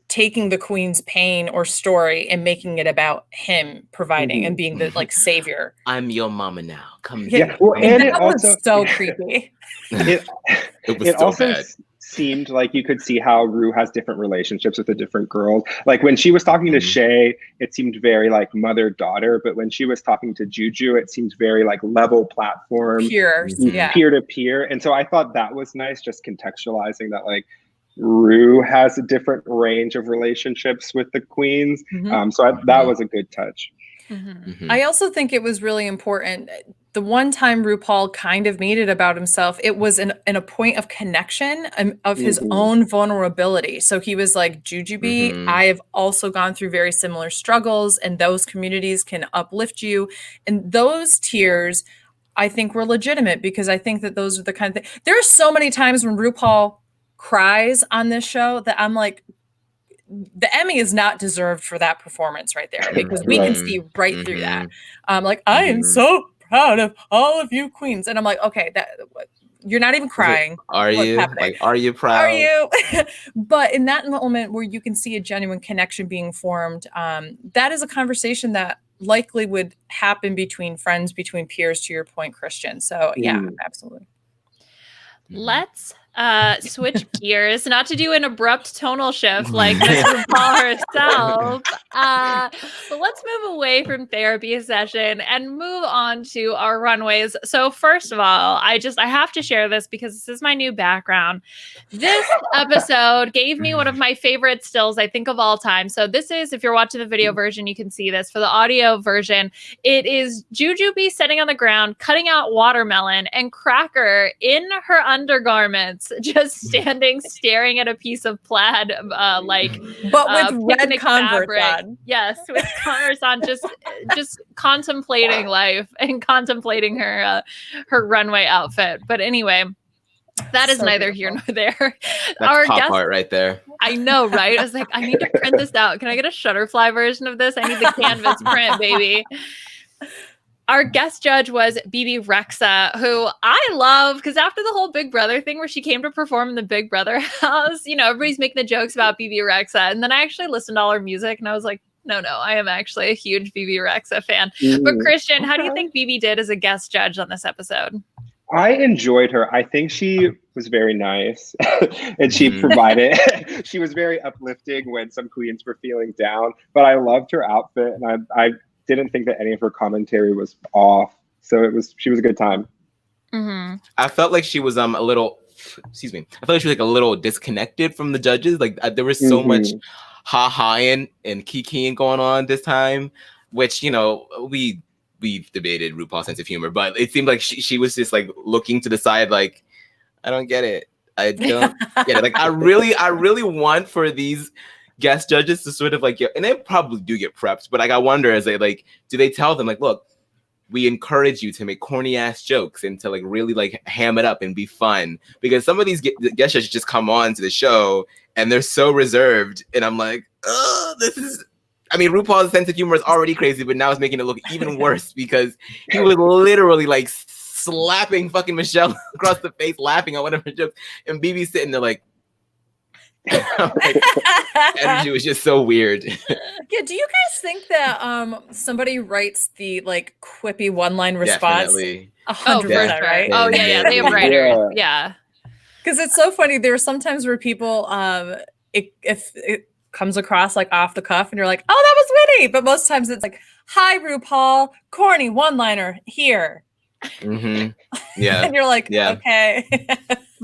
taking the queen's pain or story and making it about him providing and being the like savior. I'm your mama now. Come here. Yeah. Well, and that was so creepy. It was also bad. Seemed like you could see how Ru has different relationships with the different girls. Like, when she was talking to Shay, it seemed very like mother-daughter, but when she was talking to Juju, it seemed very like level platform, peer to peer. And so I thought that was nice, just contextualizing that, like, Ru has a different range of relationships with the queens. So that was a good touch. I also think it was really important. the one time RuPaul kind of made it about himself, it was in a point of connection of his own vulnerability. So he was like, Jujubee, I have also gone through very similar struggles, and those communities can uplift you. And those tears, I think, were legitimate, because I think that those are the kind of things. There are so many times when RuPaul cries on this show that I'm like, the Emmy is not deserved for that performance right there, because we can see right through that. Like, I am so proud of all of you queens. And I'm like, okay, that you're not even crying. Are you? Like, are you proud? Are you? But in that moment where you can see a genuine connection being formed, that is a conversation that likely would happen between friends, between peers, to your point, Christian. So yeah, absolutely. Let's switch gears, not to do an abrupt tonal shift like Miss RuPaul herself, but let's move away from therapy session and move on to our runways. So first of all, I have to share this because this is my new background. This episode gave me one of my favorite stills, I think, of all time. So this is, if you're watching the video version, you can see this. For the audio version, it is Jujubee sitting on the ground, cutting out watermelon, and Cracker in her undergarments, just standing staring at a piece of plaid, but with red Converse on. Yes, with Converse on, just contemplating life and contemplating her runway outfit. But anyway, that is neither here nor there. That's our pop art right there. I know, right? I was like, I need to print this out. Can I get a Shutterfly version of this? I need the canvas print, baby. Our guest judge was Bebe Rexha, who I love, because after the whole Big Brother thing where she came to perform in the Big Brother house, everybody's making the jokes about Bebe Rexha. And then I actually listened to all her music and I was like, no, I am actually a huge Bebe Rexha fan. But Christian, how do you think Bebe did as a guest judge on this episode? I enjoyed her. I think she was very nice and she provided, she was very uplifting when some queens were feeling down, but I loved her outfit, and I didn't think that any of her commentary was off. So she was a good time. I felt like she was a little, I felt like she was like a little disconnected from the judges. Like there was so much ha-haing and kikiing going on this time, which, we've debated RuPaul's sense of humor, but it seemed like she was just like looking to the side, like, I don't get it. I don't get it. Like, I really want for these guest judges to sort of like and they probably do get prepped, but like I wonder, as they like, do they tell them like, look, we encourage you to make corny ass jokes and to like really like ham it up and be fun, because some of these guest judges just come on to the show and they're so reserved, and I'm like, RuPaul's sense of humor is already crazy, but now it's making it look even worse because he was literally like slapping fucking Michelle across the face, laughing at one of her jokes, and Bebe's sitting there like, energy was just so weird. Yeah, do you guys think that somebody writes the like quippy one-line response? Definitely. 100%, right? Oh yeah, they have writers. Yeah. Because it's so funny. There are sometimes where people, if it comes across like off the cuff and you're like, oh, that was witty. But most times it's like, hi, RuPaul, corny one-liner here. Yeah. And you're like, okay.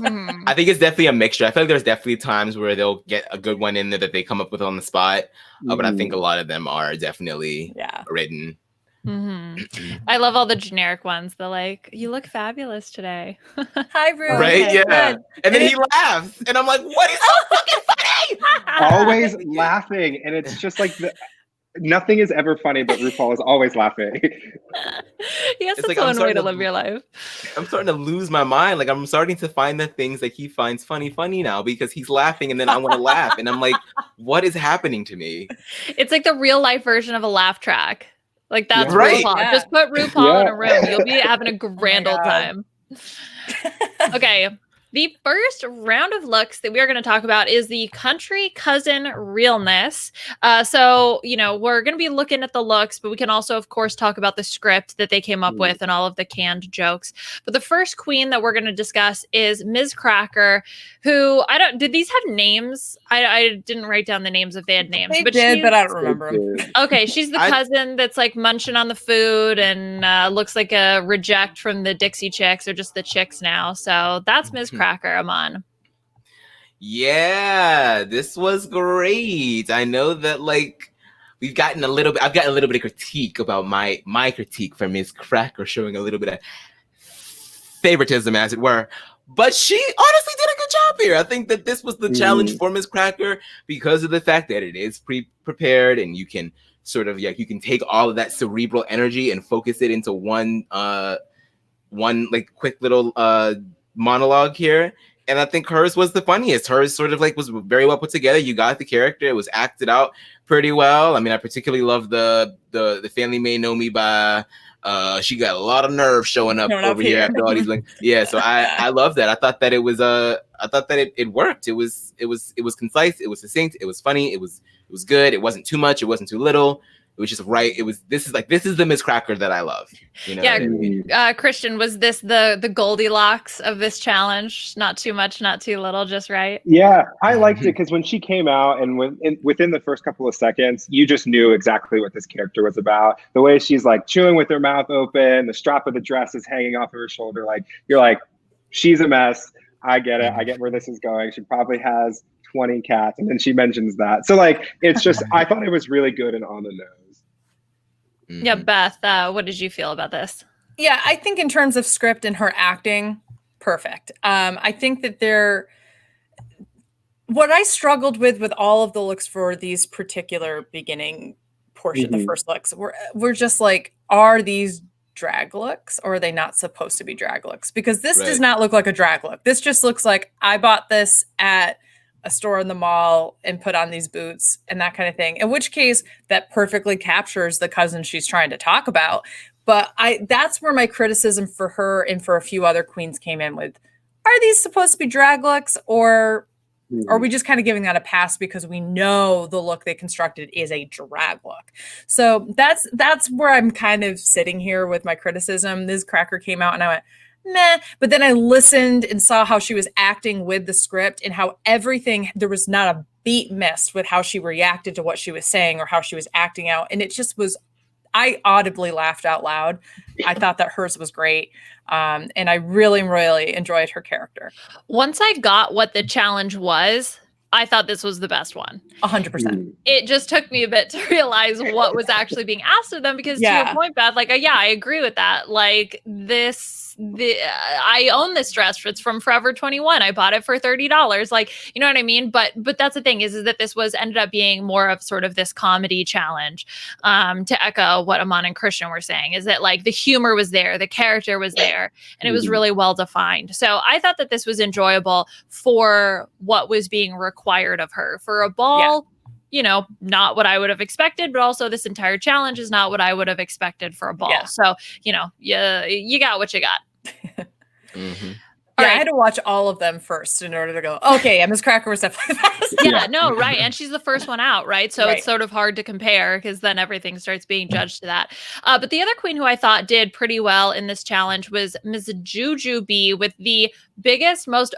I think it's definitely a mixture. I feel like there's definitely times where they'll get a good one in there that they come up with on the spot. But I think a lot of them are definitely written. I love all the generic ones. They're like, you look fabulous today. Hi, Ru. Right? Okay, yeah. Good. And then he laughs. And I'm like, what is so fucking funny? Always laughing. And it's just like nothing is ever funny, but RuPaul is always laughing. Yes, it's like one way to live your life. I'm starting to lose my mind. Like, I'm starting to find the things that he finds funny now because he's laughing and then I want to laugh. And I'm like, what is happening to me? It's like the real life version of a laugh track. Like, that's right. RuPaul. Yeah. Just put RuPaul in a room. You'll be having a grand old time. Okay. The first round of looks that we are going to talk about is the country cousin realness. So, we're going to be looking at the looks, but we can also, of course, talk about the script that they came up with and all of the canned jokes. But the first queen that we're going to discuss is Ms. Cracker, who did these have names? I didn't write down the names if they had names. They did, but I don't remember them. Okay, she's the cousin that's like munching on the food and looks like a reject from the Dixie Chicks, or just the Chicks now. So that's Ms. Cracker, Aman. Yeah, this was great. I know that like I've gotten a little bit of critique about my critique for Ms. Cracker showing a little bit of favoritism, as it were. But she honestly did a good job here. I think that this was the challenge for Ms. Cracker because of the fact that it is prepared, and you can sort of you can take all of that cerebral energy and focus it into one like quick little monologue here. And I think hers was the funniest. Hers sort of like was very well put together. You got the character. It was acted out pretty well. I mean, I particularly love the family may know me by she got a lot of nerve showing up over here after all these like so I love that. I thought that it was it worked. It was concise, it was succinct, it was funny, it was good. It wasn't too much, it wasn't too little. It was just right. This is the Miss Cracker that I love. You know what I mean? Christian, was this the Goldilocks of this challenge? Not too much, not too little, just right? Yeah, I liked it because when she came out and within the first couple of seconds, you just knew exactly what this character was about. The way she's like chewing with her mouth open, the strap of the dress is hanging off of her shoulder. Like, you're like, she's a mess. I get it. I get where this is going. She probably has 20 cats. And then she mentions that. So like, it's just, I thought it was really good and on the nose. Yeah, Beth, what did you feel about this? Yeah, I think in terms of script and her acting, perfect. I think that what I struggled with all of the looks for these particular beginning portion, the first looks, we're just like, are these drag looks or are they not supposed to be drag looks? Because this does not look like a drag look. This just looks like I bought this at a store in the mall and put on these boots and that kind of thing. In which case that perfectly captures the cousin she's trying to talk about. But that's where my criticism for her and for a few other queens came in with, are these supposed to be drag looks or are we just kind of giving that a pass because we know the look they constructed is a drag look? So that's where I'm kind of sitting here with my criticism. This Cracker came out and I went, meh. But then I listened and saw how she was acting with the script and how there was not a beat missed with how she reacted to what she was saying or how she was acting out. And it just was, I audibly laughed out loud. I thought that hers was great. And I really, really enjoyed her character. Once I got what the challenge was, I thought this was the best one. 100%. It just took me a bit to realize what was actually being asked of them because to your point, Beth, like, I agree with that. Like I own this dress. It's from Forever 21. I bought it for $30. Like, you know what I mean? But that's the thing is that this ended up being more of sort of this comedy challenge. To echo what Aman and Christian were saying is that like the humor was there, the character was there, and it was really well defined. So I thought that this was enjoyable for what was being required of her for a ball. You know, not what I would have expected, but also this entire challenge is not what I would have expected for a ball. Yeah. So, you know, you got what you got. I had to watch all of them first in order to go, okay, Ms. Cracker was definitely the best. No, right. And she's the first one out, right? So it's sort of hard to compare because then everything starts being judged to that. But the other queen who I thought did pretty well in this challenge was Ms. Jujubee with the biggest, most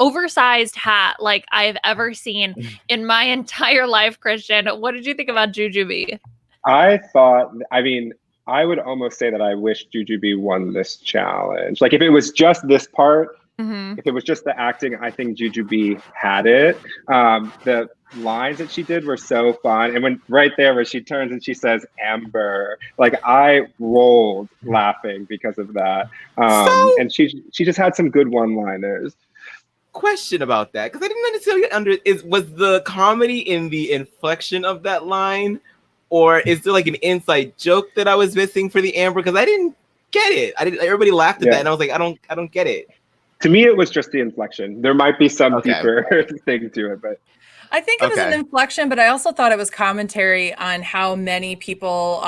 oversized hat like I've ever seen in my entire life. Christian, what did you think about Jujubee? I would almost say that I wish Jujubee won this challenge. Like if it was just this part, if it was just the acting, I think Jujubee had it. The lines that she did were so fun. And when right there where she turns and she says Amber, like I rolled laughing because of that. And she just had some good one-liners. Question about that, because I didn't necessarily was the comedy in the inflection of that line? Or is there like an inside joke that I was missing for the Amber? Because I didn't get it. Everybody laughed at that, and I was like, I don't get it. To me, it was just the inflection. There might be some deeper thing to it, but I think it was an inflection. But I also thought it was commentary on how many people,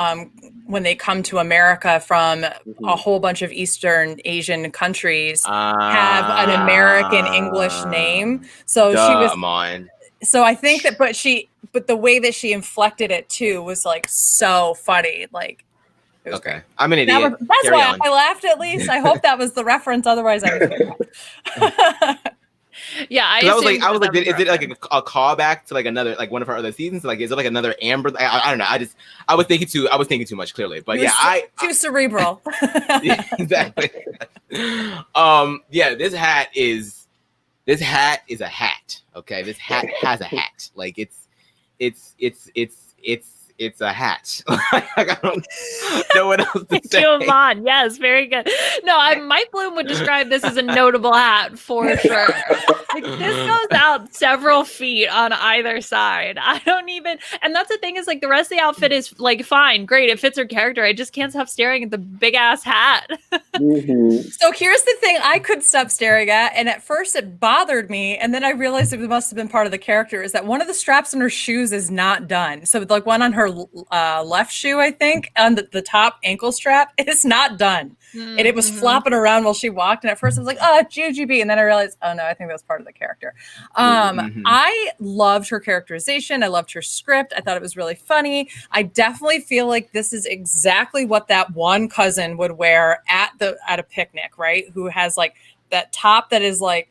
when they come to America from a whole bunch of Eastern Asian countries, have an American English name. So she was. So I think that, but the way that she inflected it too was like so funny. Like, it was great. I'm an idiot. That's why I laughed at least. I hope that was the reference. Otherwise, I was. I was like, is it like a callback to like another, like one of her other seasons? Like, is it like another Amber? I don't know. I was thinking too much clearly, but too cerebral. Yeah, exactly. This hat is a hat. Okay, this hat has a hat. Like it's it's a hat. I don't know what else to say. Giovanni, yes, very good. No, Mike Bloom would describe this as a notable hat for sure. Like, this goes out several feet on either side. I don't even, and that's the thing is like the rest of the outfit is like fine, great, it fits her character. I just can't stop staring at the big ass hat. So here's the thing I couldn't stop staring at, and at first it bothered me, and then I realized it must have been part of the character, is that one of the straps in her shoes is not done. So like one on her left shoe, I think, on the top ankle strap, it is not done. And it was flopping around while she walked, and at first I was like, oh, Jujubee, and then I realized, oh no, I think that's part of the character. I loved her characterization. I loved her script. I thought it was really funny. I definitely feel like this is exactly what that one cousin would wear at a picnic, right? Who has like that top that is like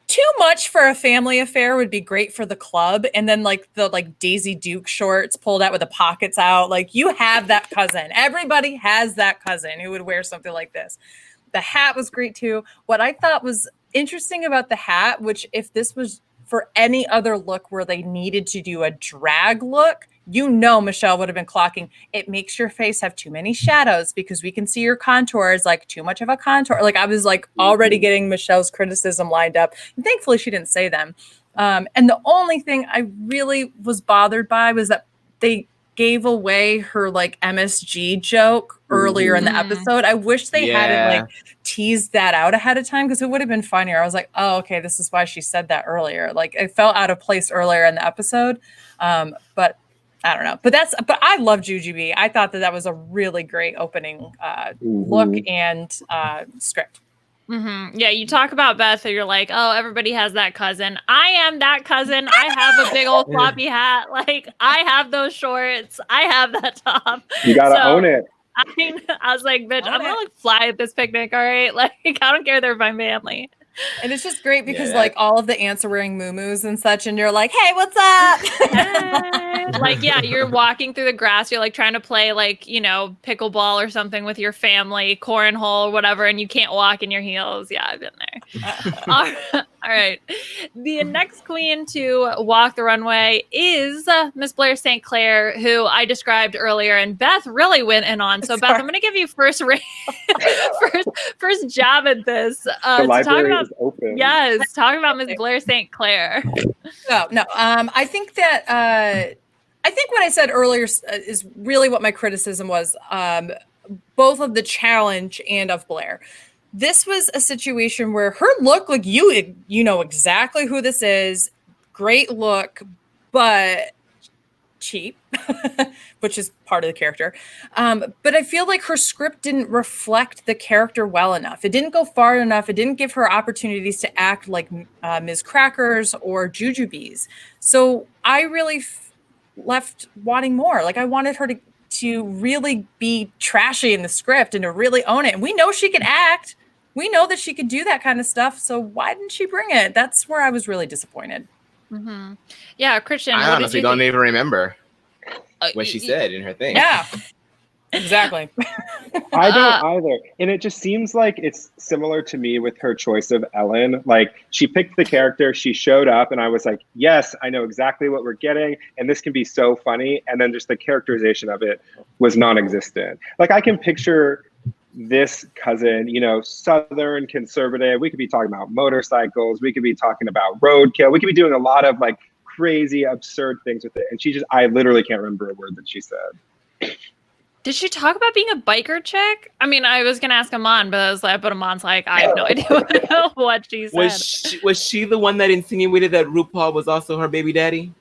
too much for a family affair, would be great for the club, and then like the like Daisy Duke shorts pulled out with the pockets out. Like, you have that cousin. Everybody has that cousin who would wear something like this. The hat was great too. What I thought was interesting about the hat, which if this was for any other look where they needed to do a drag look, you know Michelle would have been clocking, it makes your face have too many shadows because we can see your contours, like too much of a contour. Like, I was like already getting Michelle's criticism lined up. And thankfully she didn't say them. And the only thing I really was bothered by was that they gave away her like MSG joke earlier in the episode. I wish they hadn't like teased that out ahead of time, because it would have been funnier. I was like, oh, okay, this is why she said that earlier. Like, it felt out of place earlier in the episode. But I don't know. But I love Jujubee. I thought that was a really great opening look and script. Yeah, you talk about Beth, you're like, oh, everybody has that cousin. I am that cousin. I have a big old floppy hat. Like, I have those shorts. I have that top. You gotta own it. I was like, bitch, I'm gonna like fly at this picnic, all right? Like, I don't care, they're my family. And it's just great because like all of the aunts are wearing muumuus and such, and you're like, hey, what's up? Like, yeah, you're walking through the grass, you're like trying to play like, you know, pickleball or something with your family, cornhole or whatever, and you can't walk in your heels. Yeah, I've been there. All right. The next queen to walk the runway is Miss Blair St. Clair, who I described earlier, and Beth really went in on. So Beth, I'm going to give you first job at this. The library is open. Yes, talk about Miss Blair St. Clair. No. I think that I think what I said earlier is really what my criticism was, both of the challenge and of Blair. This was a situation where her look, like you know exactly who this is. Great look, but cheap, which is part of the character. But I feel like her script didn't reflect the character well enough. It didn't go far enough. It didn't give her opportunities to act like Ms. Crackers or Jujubees. So I really left wanting more. Like, I wanted her to really be trashy in the script and to really own it. And we know she could act. We know that she could do that kind of stuff. So why didn't she bring it? That's where I was really disappointed. Yeah, Christian. I honestly don't even remember what she said in her thing. Yeah, exactly. I don't either. And it just seems like it's similar to me with her choice of Ellen. Like, she picked the character, she showed up, and I was like, yes, I know exactly what we're getting, and this can be so funny. And then just the characterization of it was non-existent. Like, I can picture this cousin, you know, Southern conservative. We could be talking about motorcycles. We could be talking about roadkill. We could be doing a lot of like crazy, absurd things with it. And I literally can't remember a word that she said. Did she talk about being a biker chick? I mean, I was going to ask Amon, but Amon's like, I have no idea what she said. Was she the one that insinuated that RuPaul was also her baby daddy?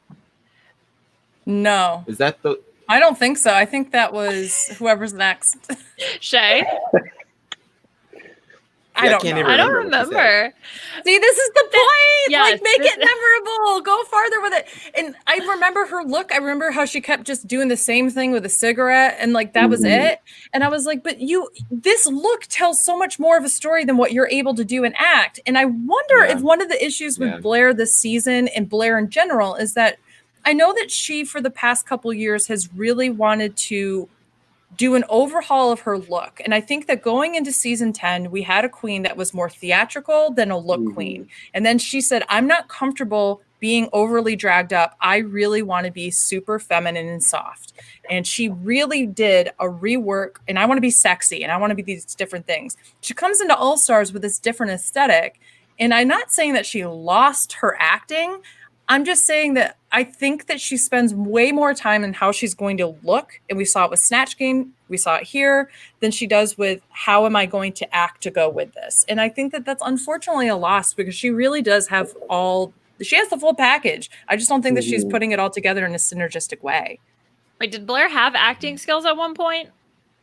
No. Is that the... I don't think so. I think that was whoever's next. Shay? I don't remember. See, this is the point. Yes, like, make it memorable. Go farther with it. And I remember her look. I remember how she kept just doing the same thing with a cigarette, and like that was it. And I was like, but this look tells so much more of a story than what you're able to do and act. And I wonder if one of the issues with Blair this season and Blair in general is that I know that she, for the past couple years, has really wanted to do an overhaul of her look. And I think that going into season 10, we had a queen that was more theatrical than a look queen. And then she said, I'm not comfortable being overly dragged up. I really want to be super feminine and soft. And she really did a rework, and I want to be sexy and I want to be these different things. She comes into All Stars with this different aesthetic. And I'm not saying that she lost her acting. I'm just saying that I think that she spends way more time in how she's going to look. And we saw it with Snatch Game. We saw it here than she does with how am I going to act to go with this. And I think that that's unfortunately a loss because she really does have she has the full package. I just don't think that she's putting it all together in a synergistic way. Wait, did Blair have acting skills at one point?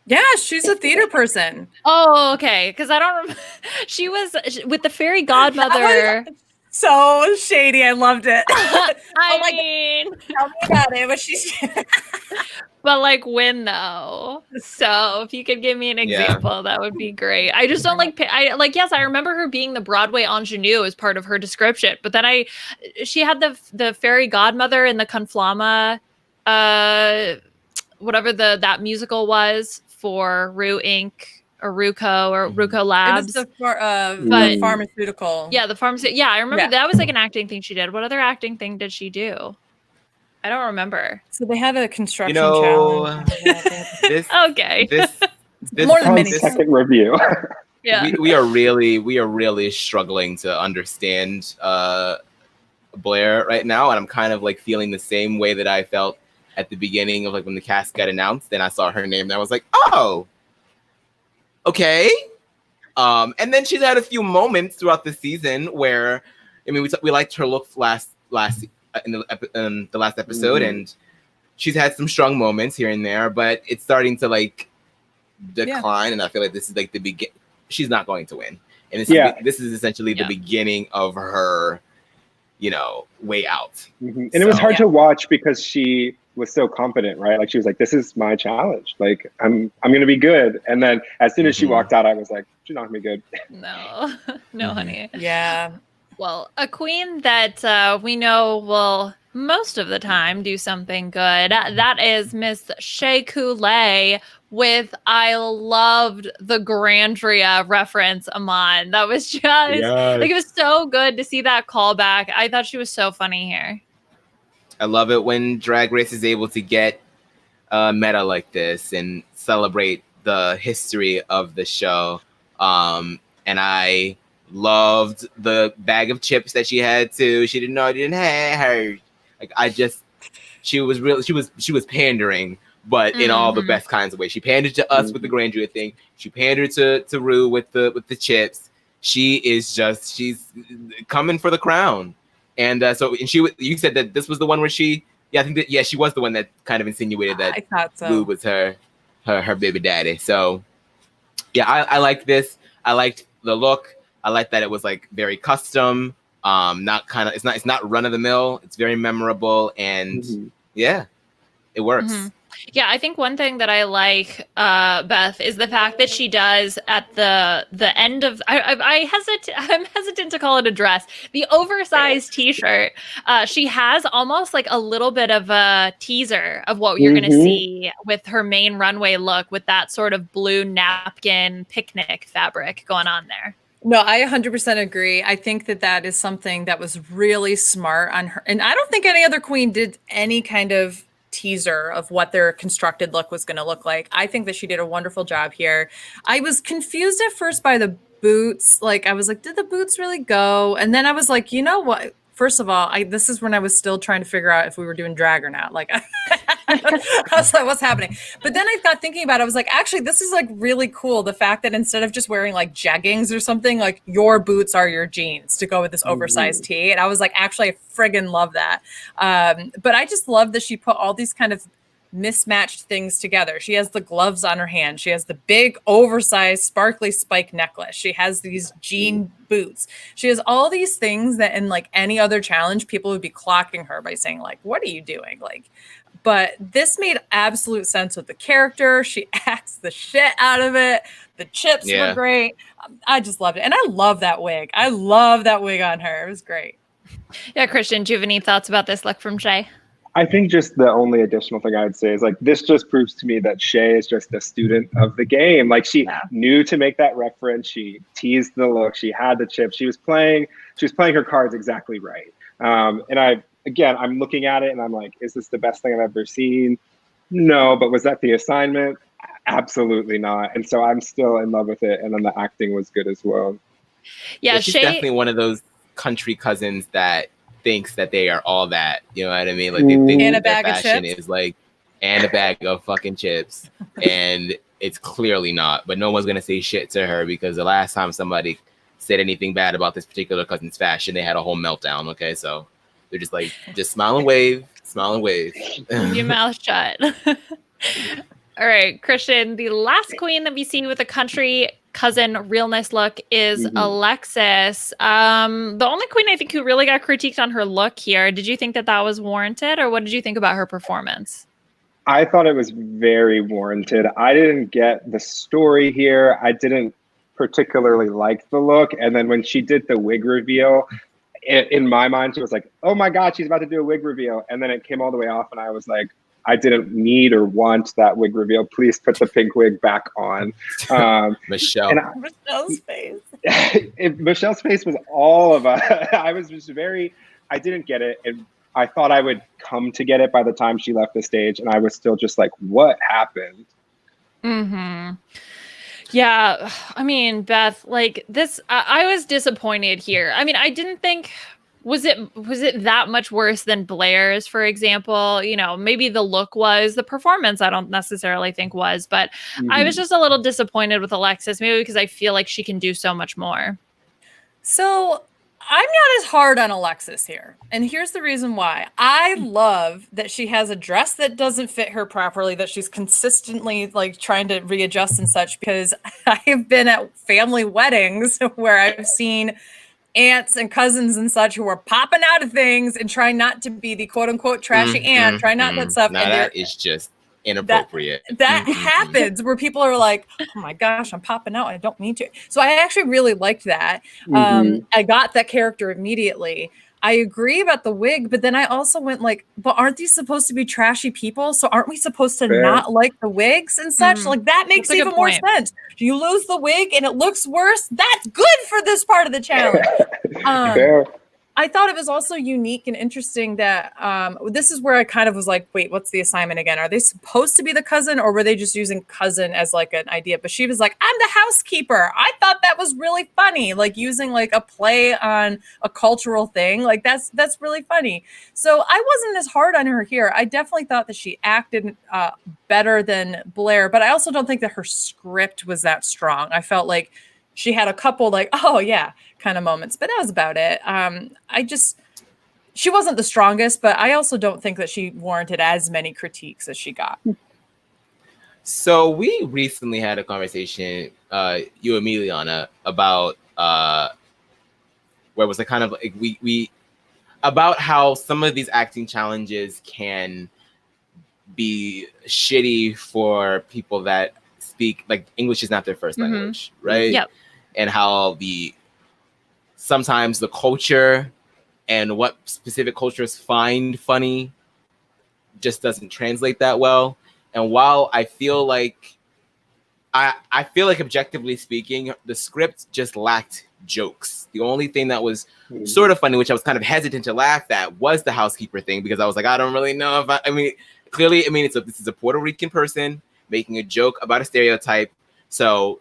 Yeah, she's a theater person. Oh, okay. Because I don't remember. She was with the fairy godmother. So shady. I loved it. I mean, God. Tell me about it. But she's but like when though? So if you could give me an example, that would be great. I just don't yes, I remember her being the Broadway ingenue as part of her description, but then she had the fairy godmother in the Conflama, whatever that musical was for Ru Inc. or Ruco or Ruco Labs. It was the pharmaceutical. Yeah, the pharmaceutical. Yeah, I remember that was like an acting thing she did. What other acting thing did she do? I don't remember. So they had a construction challenge. This more than second review. Yeah, we are really struggling to understand Blair right now, and I'm kind of like feeling the same way that I felt at the beginning of like when the cast got announced. Then I saw her name, and I was like, oh. Okay. And then she's had a few moments throughout the season where, I mean, we liked her look in the last episode, and she's had some strong moments here and there, but it's starting to like decline, and I feel like this is like the begin. She's not going to win, and this is essentially the beginning of her, way out. And it was hard to watch because she was so confident, right? Like she was like, "This is my challenge. Like I'm gonna be good." And then as soon as she walked out, I was like, "She's not gonna be good." No, honey. Yeah. Well, a queen that we know will most of the time do something good. That is Miss Shea Coulee with I loved the Grandria reference, Amon. That was just like it was so good to see that callback. I thought she was so funny here. I love it when Drag Race is able to get meta like this and celebrate the history of the show. And I loved the bag of chips that she had too. She didn't know I didn't have her. Like she was pandering, but in all the best kinds of ways. She pandered to us with the Grandria thing. She pandered to Ru with the chips. She's coming for the crown. And you said that this was the one where she was the one that kind of insinuated that I thought so. Ru was her baby daddy. So yeah, I liked this. I liked the look. I like that it was like very custom. It's not run of the mill. It's very memorable, and it works. Yeah, I think one thing that I like, Beth, is the fact that she does at the end of I'm hesitant to call it a dress, the oversized T-shirt. She has almost like a little bit of a teaser of what you're going to see with her main runway look, with that sort of blue napkin picnic fabric going on there. No, I 100% agree. I think that is something that was really smart on her. And I don't think any other queen did any kind of teaser of what their constructed look was going to look like. I think that she did a wonderful job here. I was confused at first by the boots. Like, I was like, did the boots really go? And then I was like, you know what? First of all, this is when I was still trying to figure out if we were doing drag or not. Like, I was like, what's happening? But then I got thinking about it. I was like, actually, this is like really cool. The fact that instead of just wearing like jeggings or something, like your boots are your jeans to go with this oversized tee. And I was like, actually, I friggin' love that. But I just love that she put all these kind of mismatched things together. She has the gloves on her hand. She has the big oversized sparkly spike necklace. She has these jean boots. She has all these things that in like any other challenge, people would be clocking her by saying like, what are you doing? Like, but this made absolute sense with the character. She acts the shit out of it. The chips were great. I just loved it. And I love that wig. I love that wig on her. It was great. Yeah, Christian, do you have any thoughts about this look from Shea? I think just the only additional thing I'd say is like, this just proves to me that Shea is just a student of the game. Like she knew to make that reference. She teased the look. She had the chip. She was playing her cards exactly right. And I'm looking at it and I'm like, is this the best thing I've ever seen? No, but was that the assignment? Absolutely not. And so I'm still in love with it. And then the acting was good as well. Yeah, she's definitely one of those country cousins that thinks that they are all that. You know what I mean? Like they think and a that their bag of fashion chips. is like, and a bag of fucking chips. And it's clearly not. But no one's gonna say shit to her because the last time somebody said anything bad about this particular cousin's fashion, they had a whole meltdown. Okay, so they're just like, just smile and wave, smile and wave. Keep your mouth shut. All right, Christian, the last queen that we see with a country cousin realness look is Alexis. The only queen I think who really got critiqued on her look here. Did you think that that was warranted, or what did you think about her performance? I thought it was very warranted. I didn't get the story here. I didn't particularly like the look. And then when she did the wig reveal, in my mind, she was like, oh my God, she's about to do a wig reveal. And then it came all the way off and I was like, I didn't need or want that wig reveal. Please put the pink wig back on. Michelle. Michelle's face. Michelle's face was all of I was just I didn't get it. And I thought I would come to get it by the time she left the stage. And I was still just like, what happened? Yeah, I mean, Beth, like this, I was disappointed here. I mean, I didn't think was it that much worse than Blair's, for example? You know, maybe the look was, the performance I don't necessarily think was, but I was just a little disappointed with Alexis, maybe because I feel like she can do so much more. So I'm not as hard on Alexis here. And here's the reason why. I love that she has a dress that doesn't fit her properly, that she's consistently like trying to readjust and such, because I have been at family weddings where I've seen aunts and cousins and such who are popping out of things and trying not to be the quote unquote trashy aunt, trying not that stuff. Now and that is just inappropriate. That happens where people are like, oh my gosh, I'm popping out. I don't mean to. So I actually really liked that. I got that character immediately. I agree about the wig, but then I also went like, but aren't these supposed to be trashy people? So aren't we supposed to not like the wigs and such? Like that makes even more sense. You lose the wig and it looks worse. That's good for this part of the challenge. I thought it was also unique and interesting that this is where I kind of was like, wait, what's the assignment again? Are they supposed to be the cousin or were they just using cousin as like an idea? But she was like, I'm the housekeeper. I thought that was really funny, like using like a play on a cultural thing. Like that's really funny. So I wasn't as hard on her here. I definitely thought that she acted better than Blair, but I also don't think that her script was that strong. I felt like she had a couple like, oh yeah, kind of moments, but that was about it. She wasn't the strongest, but I also don't think that she warranted as many critiques as she got. So we recently had a conversation, you and me, Liana, about where it was like kind of like we about how some of these acting challenges can be shitty for people that speak like English is not their first language, right? Yep. And how sometimes the culture and what specific cultures find funny just doesn't translate that well. And while I feel like objectively speaking, the script just lacked jokes. The only thing that was sort of funny, which I was kind of hesitant to laugh at, was the housekeeper thing, because I was like, I don't really know if this is a Puerto Rican person making a joke about a stereotype. So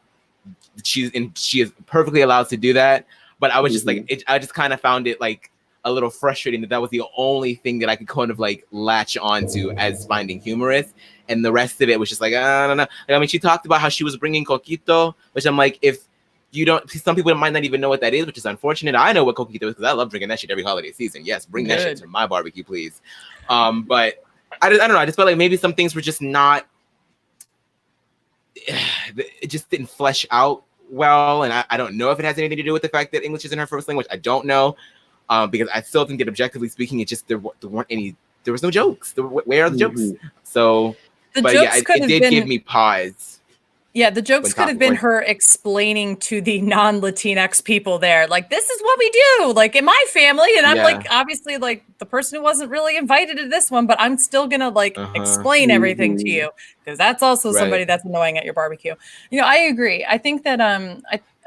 she is perfectly allowed to do that. But I was just like, I just kind of found it like a little frustrating that was the only thing that I could kind of like latch onto as finding humorous. And the rest of it was just like, I don't know. Like, I mean, she talked about how she was bringing coquito, which I'm like, if you don't, some people might not even know what that is, which is unfortunate. I know what coquito is because I love drinking that shit every holiday season. Yes, bring that shit to my barbecue, please. But I don't know. I just felt like maybe some things were just not, it just didn't flesh out well. And I don't know if it has anything to do with the fact that English isn't her first language. I don't know. Because I still think that objectively speaking, it just, there was no jokes. Where are the jokes? So, it did give me pause. Yeah, the jokes could have been her explaining to the non-Latinx people there, like, this is what we do, like, in my family. And I'm like, obviously, like, the person who wasn't really invited to this one, but I'm still going to, like, explain everything to you. Because that's also somebody that's annoying at your barbecue. You know, I agree. I think that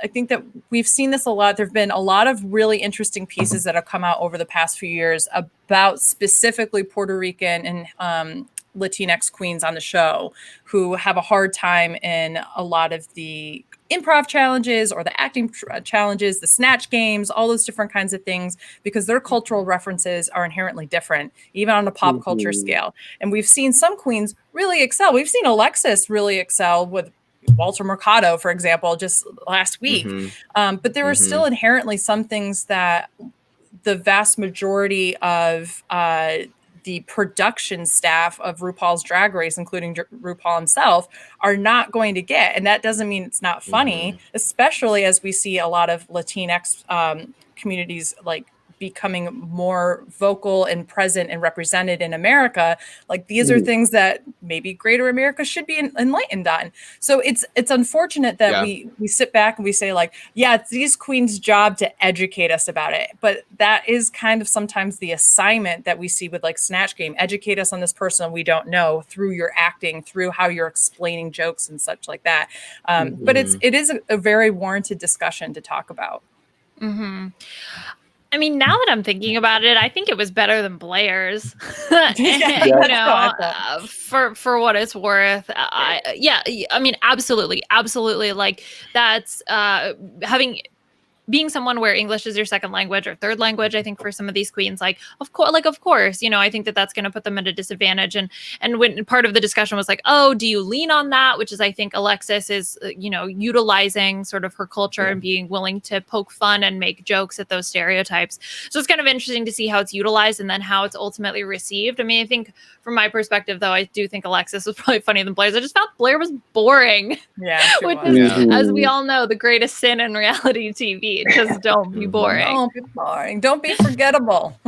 I think that we've seen this a lot. There've been a lot of really interesting pieces that have come out over the past few years about specifically Puerto Rican and Latinx queens on the show who have a hard time in a lot of the improv challenges or the acting challenges, the snatch games, all those different kinds of things, because their cultural references are inherently different, even on a pop culture scale. And we've seen some queens really excel. We've seen Alexis really excel with Walter Mercado, for example, just last week. But there are still inherently some things that the vast majority of the production staff of RuPaul's Drag Race, including RuPaul himself, are not going to get. And that doesn't mean it's not funny, especially as we see a lot of Latinx communities like becoming more vocal and present and represented in America. Like these are things that maybe greater America should be enlightened on. So it's unfortunate that we sit back and we say like, yeah, it's these queens' job to educate us about it. But that is kind of sometimes the assignment that we see with like Snatch Game. Educate us on this person we don't know through your acting, through how you're explaining jokes and such like that. But it is a very warranted discussion to talk about. I mean, now that I'm thinking about it, I think it was better than Blair's. For what it's worth. I mean, absolutely. Like that's being someone where English is your second language or third language, I think for some of these queens, of course, I think that's going to put them at a disadvantage. And when part of the discussion was like, oh, do you lean on that? Which is, I think Alexis is, utilizing sort of her culture and being willing to poke fun and make jokes at those stereotypes. So it's kind of interesting to see how it's utilized and then how it's ultimately received. I mean, I think from my perspective, though, I do think Alexis was probably funnier than Blair's. I just felt Blair was boring. Yeah, which is, as we all know, the greatest sin in reality TV. Just don't be boring. Don't be boring. Don't be forgettable.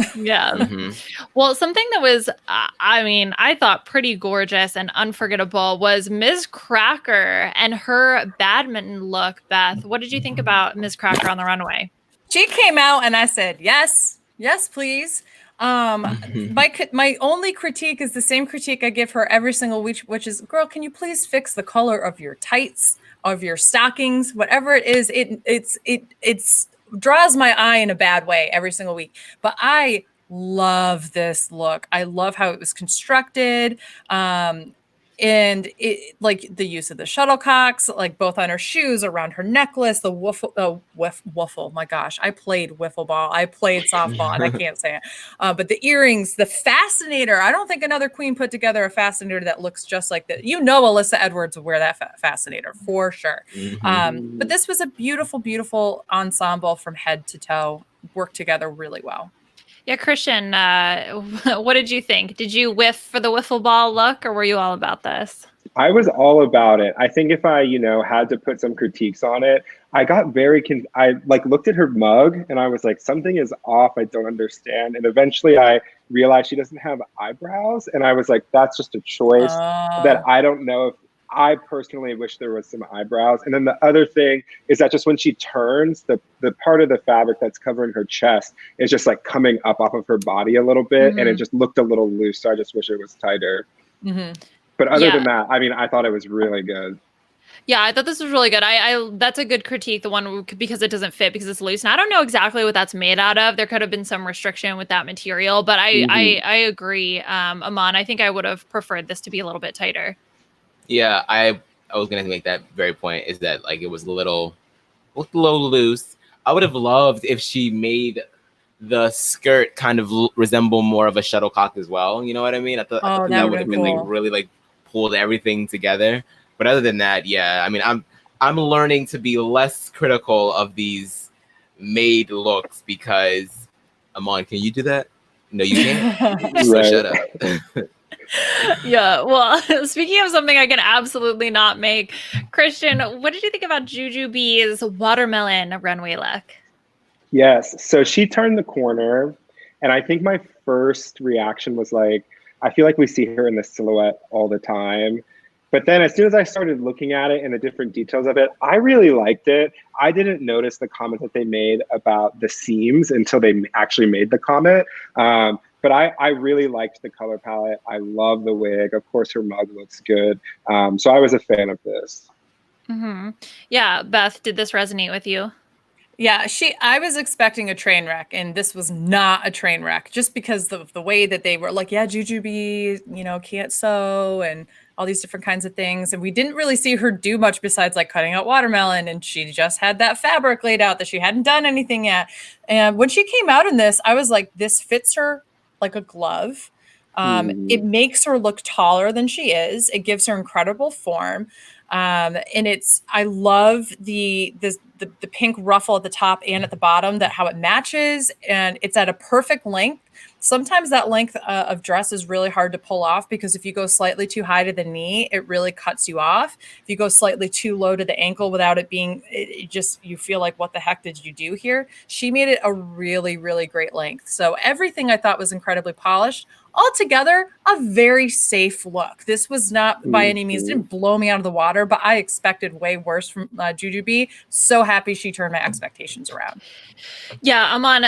Well, something that was, I thought pretty gorgeous and unforgettable was Ms. Cracker and her badminton look. Beth, what did you think about Ms. Cracker on the runway? She came out and I said, yes, please. My only critique is the same critique I give her every single week, which is, girl, can you please fix the color of your tights, of your stockings, whatever it is. It's draws my eye in a bad way every single week. But I love this look. I love how it was constructed. And it, like the use of the shuttlecocks, like both on her shoes, around her necklace, the wiffle. My gosh, I played wiffle ball. I played softball, and I can't say it. But the earrings, the fascinator. I don't think another queen put together a fascinator that looks just like that. Alyssa Edwards would wear that fascinator for sure. But this was a beautiful, beautiful ensemble from head to toe. Worked together really well. Yeah, Christian, what did you think? Did you whiff for the wiffle ball look, or were you all about this? I was all about it. I think if I, had to put some critiques on it, I got I looked at her mug and I was like, something is off. I don't understand. And eventually I realized she doesn't have eyebrows. And I was like, that's just a choice that I don't know if I personally wish there was some eyebrows. And then the other thing is that just when she turns, the part of the fabric that's covering her chest is just like coming up off of her body a little bit. And it just looked a little loose. So I just wish it was tighter. But other than that, I mean, I thought it was really good. Yeah, I thought this was really good. I that's a good critique, the one because it doesn't fit because it's loose. And I don't know exactly what that's made out of. There could have been some restriction with that material, but I agree. Aman, I think I would have preferred this to be a little bit tighter. Yeah, I was gonna make that very point, is that like it was a little loose. I would have loved if she made the skirt kind of resemble more of a shuttlecock as well. You know what I mean? I thought that would have been cool. Like really like pulled everything together. But other than that, yeah, I mean, I'm learning to be less critical of these made looks because, Aman, can you do that? No, you can't. So shut up. Yeah, well, speaking of something I can absolutely not make, Christian, what did you think about Juju B's watermelon runway look? Yes, so she turned the corner, and I think my first reaction was like, I feel like we see her in the silhouette all the time. But then as soon as I started looking at it and the different details of it, I really liked it. I didn't notice the comment that they made about the seams until they actually made the comment. But I really liked the color palette. I love the wig. Of course, her mug looks good. So I was a fan of this. Yeah, Beth, did this resonate with you? Yeah, I was expecting a train wreck, and this was not a train wreck, just because of the way that they were like, yeah, Jujubee, can't sew and all these different kinds of things. And we didn't really see her do much besides like cutting out watermelon, and she just had that fabric laid out that she hadn't done anything yet. And when she came out in this, I was like, this fits her like a glove. It makes her look taller than she is. It gives her incredible form. And I love the pink ruffle at the top and at the bottom, that how it matches, and it's at a perfect length. Sometimes that length of dress is really hard to pull off, because if you go slightly too high to the knee, it really cuts you off. If you go slightly too low to the ankle without it being, you feel like, what the heck did you do here? She made it a really, really great length. So everything I thought was incredibly polished. Altogether, a very safe look. This was not by any means, didn't blow me out of the water, but I expected way worse from Jujubee. So happy she turned my expectations around. Yeah, I'm on.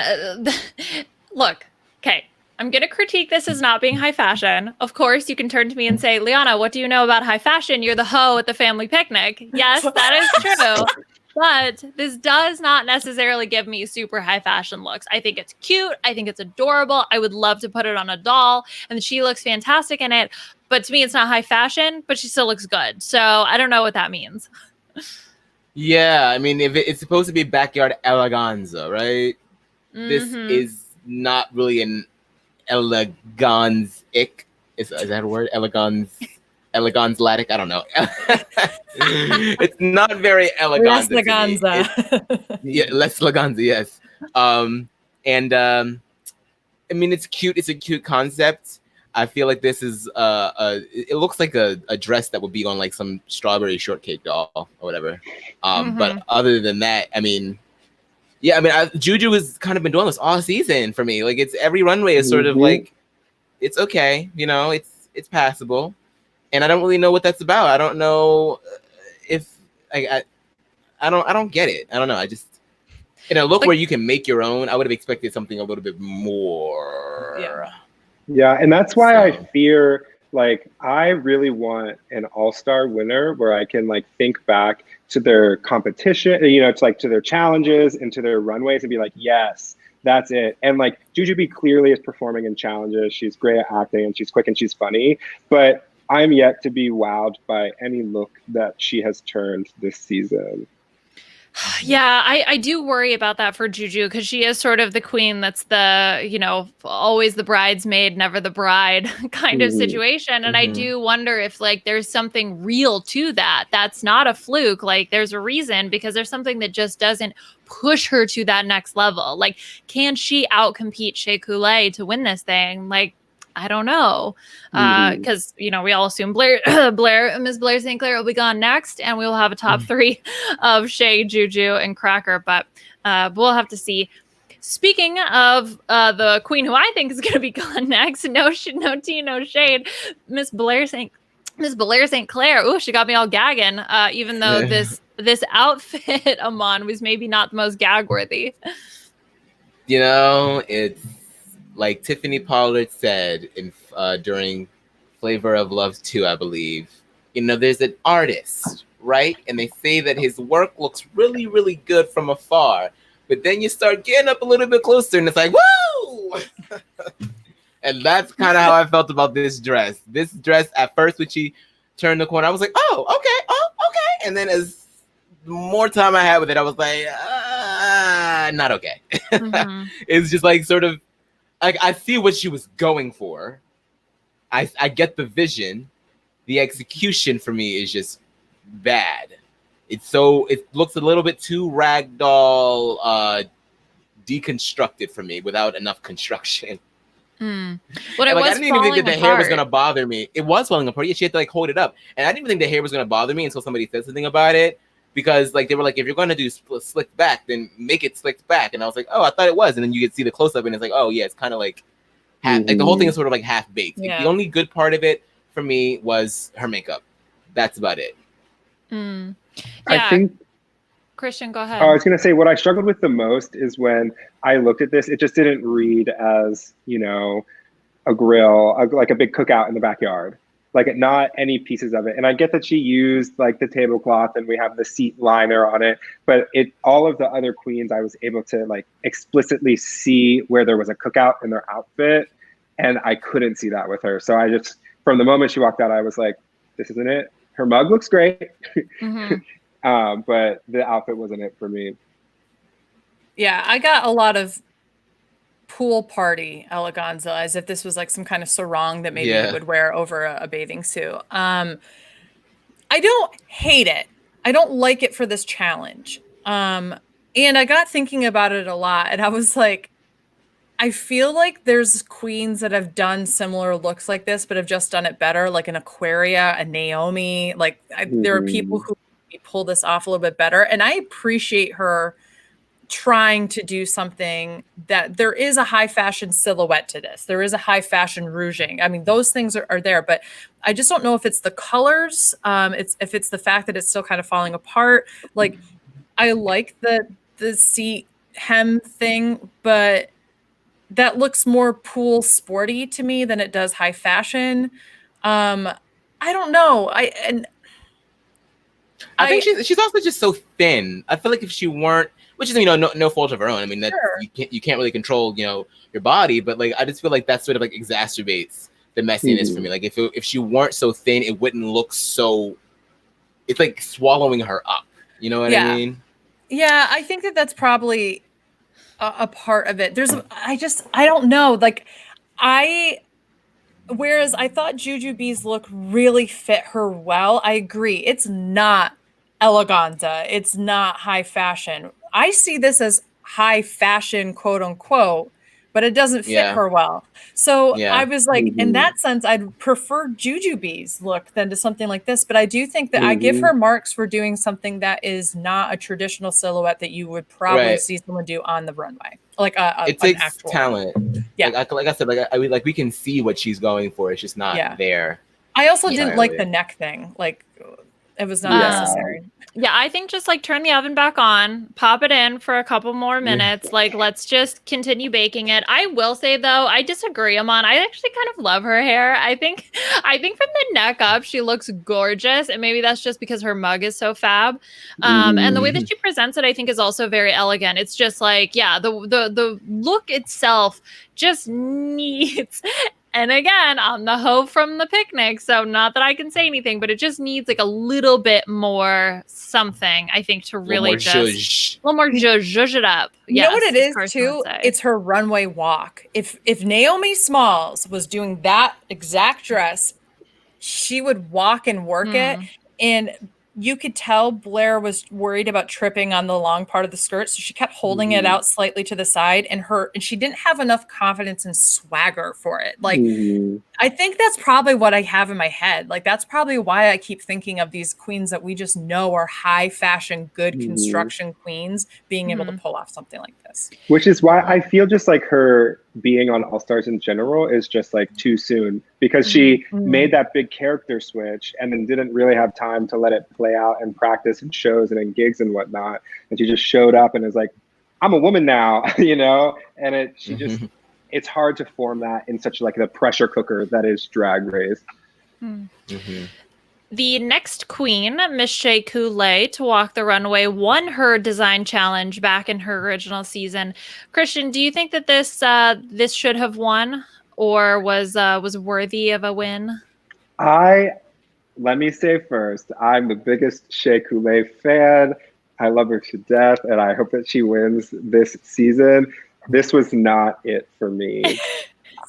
Look, okay. I'm going to critique this as not being high fashion. Of course, you can turn to me and say, Liana, what do you know about high fashion? You're the hoe at the family picnic. Yes, that is true. But this does not necessarily give me super high fashion looks. I think it's cute. I think it's adorable. I would love to put it on a doll, and she looks fantastic in it. But to me, it's not high fashion, but she still looks good. So I don't know what that means. Yeah, I mean, if it's supposed to be backyard eleganza, right? This is not really an elegance-ic. Is that a word? Elegans-latic? I don't know. It's not very elegant. Less eleganza. Yeah, less eleganza, yes. I mean, it's cute. It's a cute concept. I feel like this is it looks like a dress that would be on like some strawberry shortcake doll or whatever. But other than that, I mean, yeah, I mean, Juju has kind of been doing this all season for me. Like, it's every runway is sort of like, it's okay, it's passable, and I don't really know what that's about. I don't know if I don't get it. I don't know. I just, in a look where you can make your own, I would have expected something a little bit more. Yeah, and that's why I fear, like, I really want an all-star winner where I can like think back to their competition, it's like to their challenges and to their runways and be like, yes, that's it. And like Jujubee clearly is performing in challenges. She's great at acting and she's quick and she's funny, but I'm yet to be wowed by any look that she has turned this season. Yeah, I do worry about that for Juju, because she is sort of the queen that's the, always the bridesmaid, never the bride kind of situation. And I do wonder if like there's something real to that. That's not a fluke. Like, there's a reason, because there's something that just doesn't push her to that next level. Like, can she outcompete Shea Coulee to win this thing? Like, I don't know, because we all assume Ms. Blair St. Clair will be gone next, and we will have a top three of Shea, Juju, and Cracker. But we'll have to see. Speaking of the queen, who I think is going to be gone next, no tea, no shade, Miss Blair St. Clair. Ooh, she got me all gagging. Even though this outfit, Amon, was maybe not the most gag worthy. It's like Tiffany Pollard said during Flavor of Love 2, I believe, there's an artist, right? And they say that his work looks really, really good from afar. But then you start getting up a little bit closer and it's like, woo! And that's kind of how I felt about this dress. This dress, at first, when she turned the corner, I was like, oh, okay. And then as more time I had with it, I was like, not okay. It's just like sort of, I see what she was going for. I get the vision. The execution for me is just bad. It looks a little bit too ragdoll, deconstructed for me without enough construction. I didn't even think that the hair was gonna bother me. It was falling apart. Yeah, she had to like hold it up, and I didn't even think the hair was gonna bother me until somebody said something about it. Because like they were like, if you're gonna do slicked back, then make it slicked back. And I was like, oh, I thought it was. And then you could see the close up, and it's like, oh yeah, it's kind of like half. Like the whole thing is sort of like half baked. Yeah. Like, the only good part of it for me was her makeup. That's about it. Yeah. I think. Christian, go ahead. I was gonna say what I struggled with the most is when I looked at this, it just didn't read as a grill, like a big cookout in the backyard. like not any pieces of it. And I get that she used like the tablecloth and we have the seat liner on it, but all of the other queens, I was able to like explicitly see where there was a cookout in their outfit, and I couldn't see that with her. So I just, from the moment she walked out, I was like, this isn't it. Her mug looks great, but the outfit wasn't it for me. Yeah, I got a lot of pool party eleganza, as if this was like some kind of sarong that maybe you would wear over a bathing suit. I don't hate it. I don't like it for this challenge. And I got thinking about it a lot, and I was like, I feel like there's queens that have done similar looks like this, but have just done it better, like an Aquaria, a Naomi. Like there are people who pull this off a little bit better, and I appreciate her trying to do something that there is a high fashion silhouette to this. There is a high fashion rouging. I mean, those things are there, but I just don't know if it's the colors. If it's the fact that it's still kind of falling apart. Like I like the seat hem thing, but that looks more pool sporty to me than it does high fashion. I don't know. I think she's also just so thin. I feel like if she weren't, which is no fault of her own. I mean that you can't really control your body, but like I just feel like that sort of like exacerbates the messiness for me. Like if she weren't so thin, it wouldn't look so. It's like swallowing her up. You know what I mean? Yeah, I think that's probably a part of it. I don't know. Like whereas I thought Jujubee's look really fit her well. I agree. It's not eleganza. It's not high fashion. I see this as high fashion, quote unquote, but it doesn't fit her well. So I was like, in that sense, I'd prefer Jujubee's look than to something like this. But I do think that I give her marks for doing something that is not a traditional silhouette that you would probably see someone do on the runway. Like it takes actual talent. Yeah, like I said, like we can see what she's going for. It's just not there. I also didn't like the neck thing. Like it was not necessary. Yeah, I think just like turn the oven back on, pop it in for a couple more minutes. Like let's just continue baking it. I will say though, I disagree, Aman. I actually kind of love her hair. I think from the neck up, she looks gorgeous, and maybe that's just because her mug is so fab. And the way that she presents it, I think, is also very elegant. It's just like, the look itself just needs. And again, I'm the hoe from the picnic, so not that I can say anything, but it just needs like a little bit more something, I think, to really a little more zhuzh it up. You know what it is too? It's her runway walk. If Naomi Smalls was doing that exact dress, she would walk and work it, and you could tell Blair was worried about tripping on the long part of the skirt, so she kept holding it out slightly to the side, and she didn't have enough confidence and swagger for it. Like I think that's probably what I have in my head. Like that's probably why I keep thinking of these queens that we just know are high fashion, good construction queens being able to pull off something like this. Which is why I feel just like her being on All Stars in general is just like too soon, because she made that big character switch and then didn't really have time to let it play out and practice in shows and in gigs and whatnot. And she just showed up and is like, I'm a woman now, and it's hard to form that in such like the pressure cooker that is Drag Race. The next queen, Miss Shea Coulee, to walk the runway, won her design challenge back in her original season. Christian, do you think that this should have won, or was worthy of a win? Let me say first, I'm the biggest Shea Coulee fan. I love her to death, and I hope that she wins this season. This was not it for me.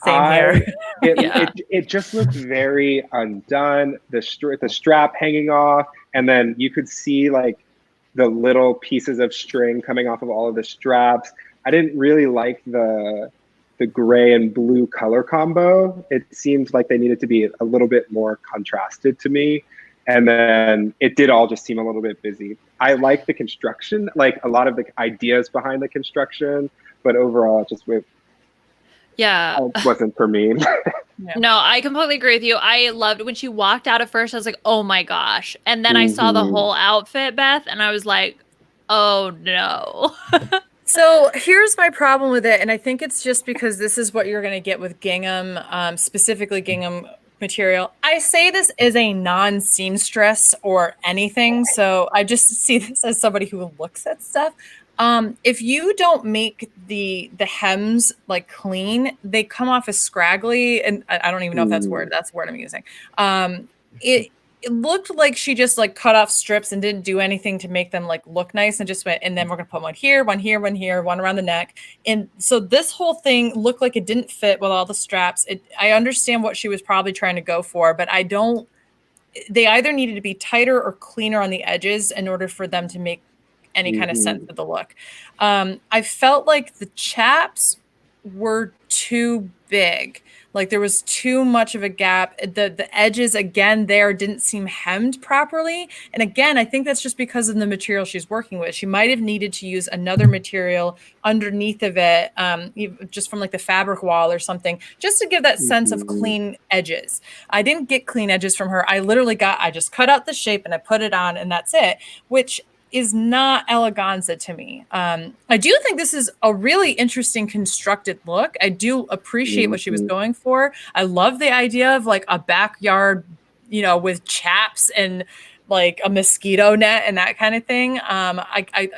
Same here. It just looked very undone. The strap hanging off, and then you could see like the little pieces of string coming off of all of the straps. I didn't really like the gray and blue color combo. It seemed like they needed to be a little bit more contrasted to me. And then it did all just seem a little bit busy. I like the construction, like a lot of the ideas behind the construction, but overall it just wasn't for me. No, I completely agree with you. I loved when she walked out at first. I was like, oh my gosh. And then I saw the whole outfit, Beth, and I was like, oh no. So here's my problem with it. And I think it's just because this is what you're going to get with gingham, specifically gingham material. I say this is a non-seamstress or anything, so I just see this as somebody who looks at stuff. If you don't make the hems like clean, they come off as scraggly, and I don't even know if that's word. That's the word I'm using. It looked like she just like cut off strips and didn't do anything to make them like look nice, and just went, and then we're gonna put one here, one here, one here, one around the neck. And so this whole thing looked like it didn't fit with all the straps. I understand what she was probably trying to go for, but I don't, they either needed to be tighter or cleaner on the edges in order for them to make any kind of sense of the look. I felt like the chaps were too big. Like there was too much of a gap. The edges again there didn't seem hemmed properly. And again, I think that's just because of the material she's working with. She might have needed to use another material underneath of it, just from like the fabric wall or something, just to give that sense of clean edges. I didn't get clean edges from her. I just cut out the shape and I put it on and that's it, which is not eleganza to me. I do think this is a really interesting constructed look. I do appreciate what she was going for. I love the idea of like a backyard, with chaps and like a mosquito net and that kind of thing. I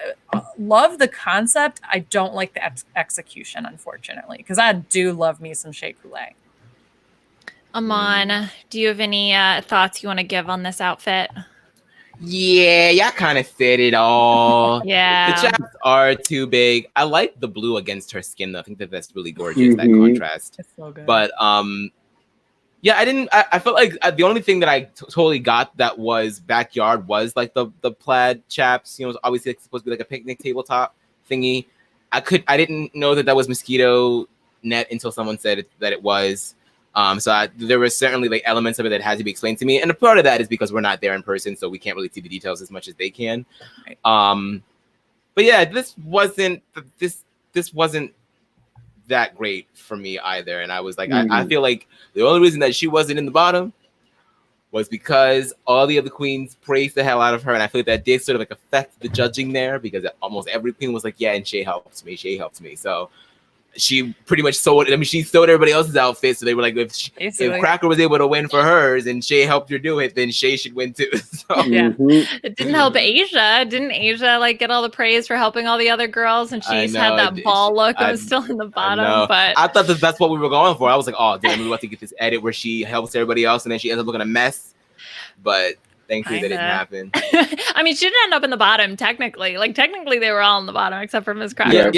love the concept. I don't like the execution, unfortunately, because I do love me some Shea Coulee. Aman, do you have any thoughts you want to give on this outfit? Yeah, y'all kind of said it all. Yeah. The chaps are too big. I like the blue against her skin, though. I think that's really gorgeous, that contrast. It's so good. But yeah, I felt like the only thing that I totally got that was backyard was like the plaid chaps. It was obviously supposed to be like a picnic tabletop thingy. I didn't know that was mosquito net until someone said that it was. So there were certainly like elements of it that had to be explained to me, and a part of that is because we're not there in person, so we can't really see the details as much as they can. Right. But yeah, this wasn't that great for me either, and I was like, I feel like the only reason that she wasn't in the bottom was because all the other queens praised the hell out of her, and I feel like that did sort of like affect the judging there, because almost every queen was like, yeah, and Shea helped me, so. She pretty much she sold everybody else's outfit, so they were like, if Cracker was able to win for hers and Shea helped her do it, then Shea should win too. So. Yeah. It didn't help Asia. Didn't Asia like get all the praise for helping all the other girls, and she's had that ball look and was still in the bottom? But I thought that's what we were going for. I was like, oh damn, we're about to get this edit where she helps everybody else and then she ends up looking a mess. But thankfully that didn't happen. I mean, she didn't end up in the bottom technically. Like technically they were all in the bottom except for Miss Cracker.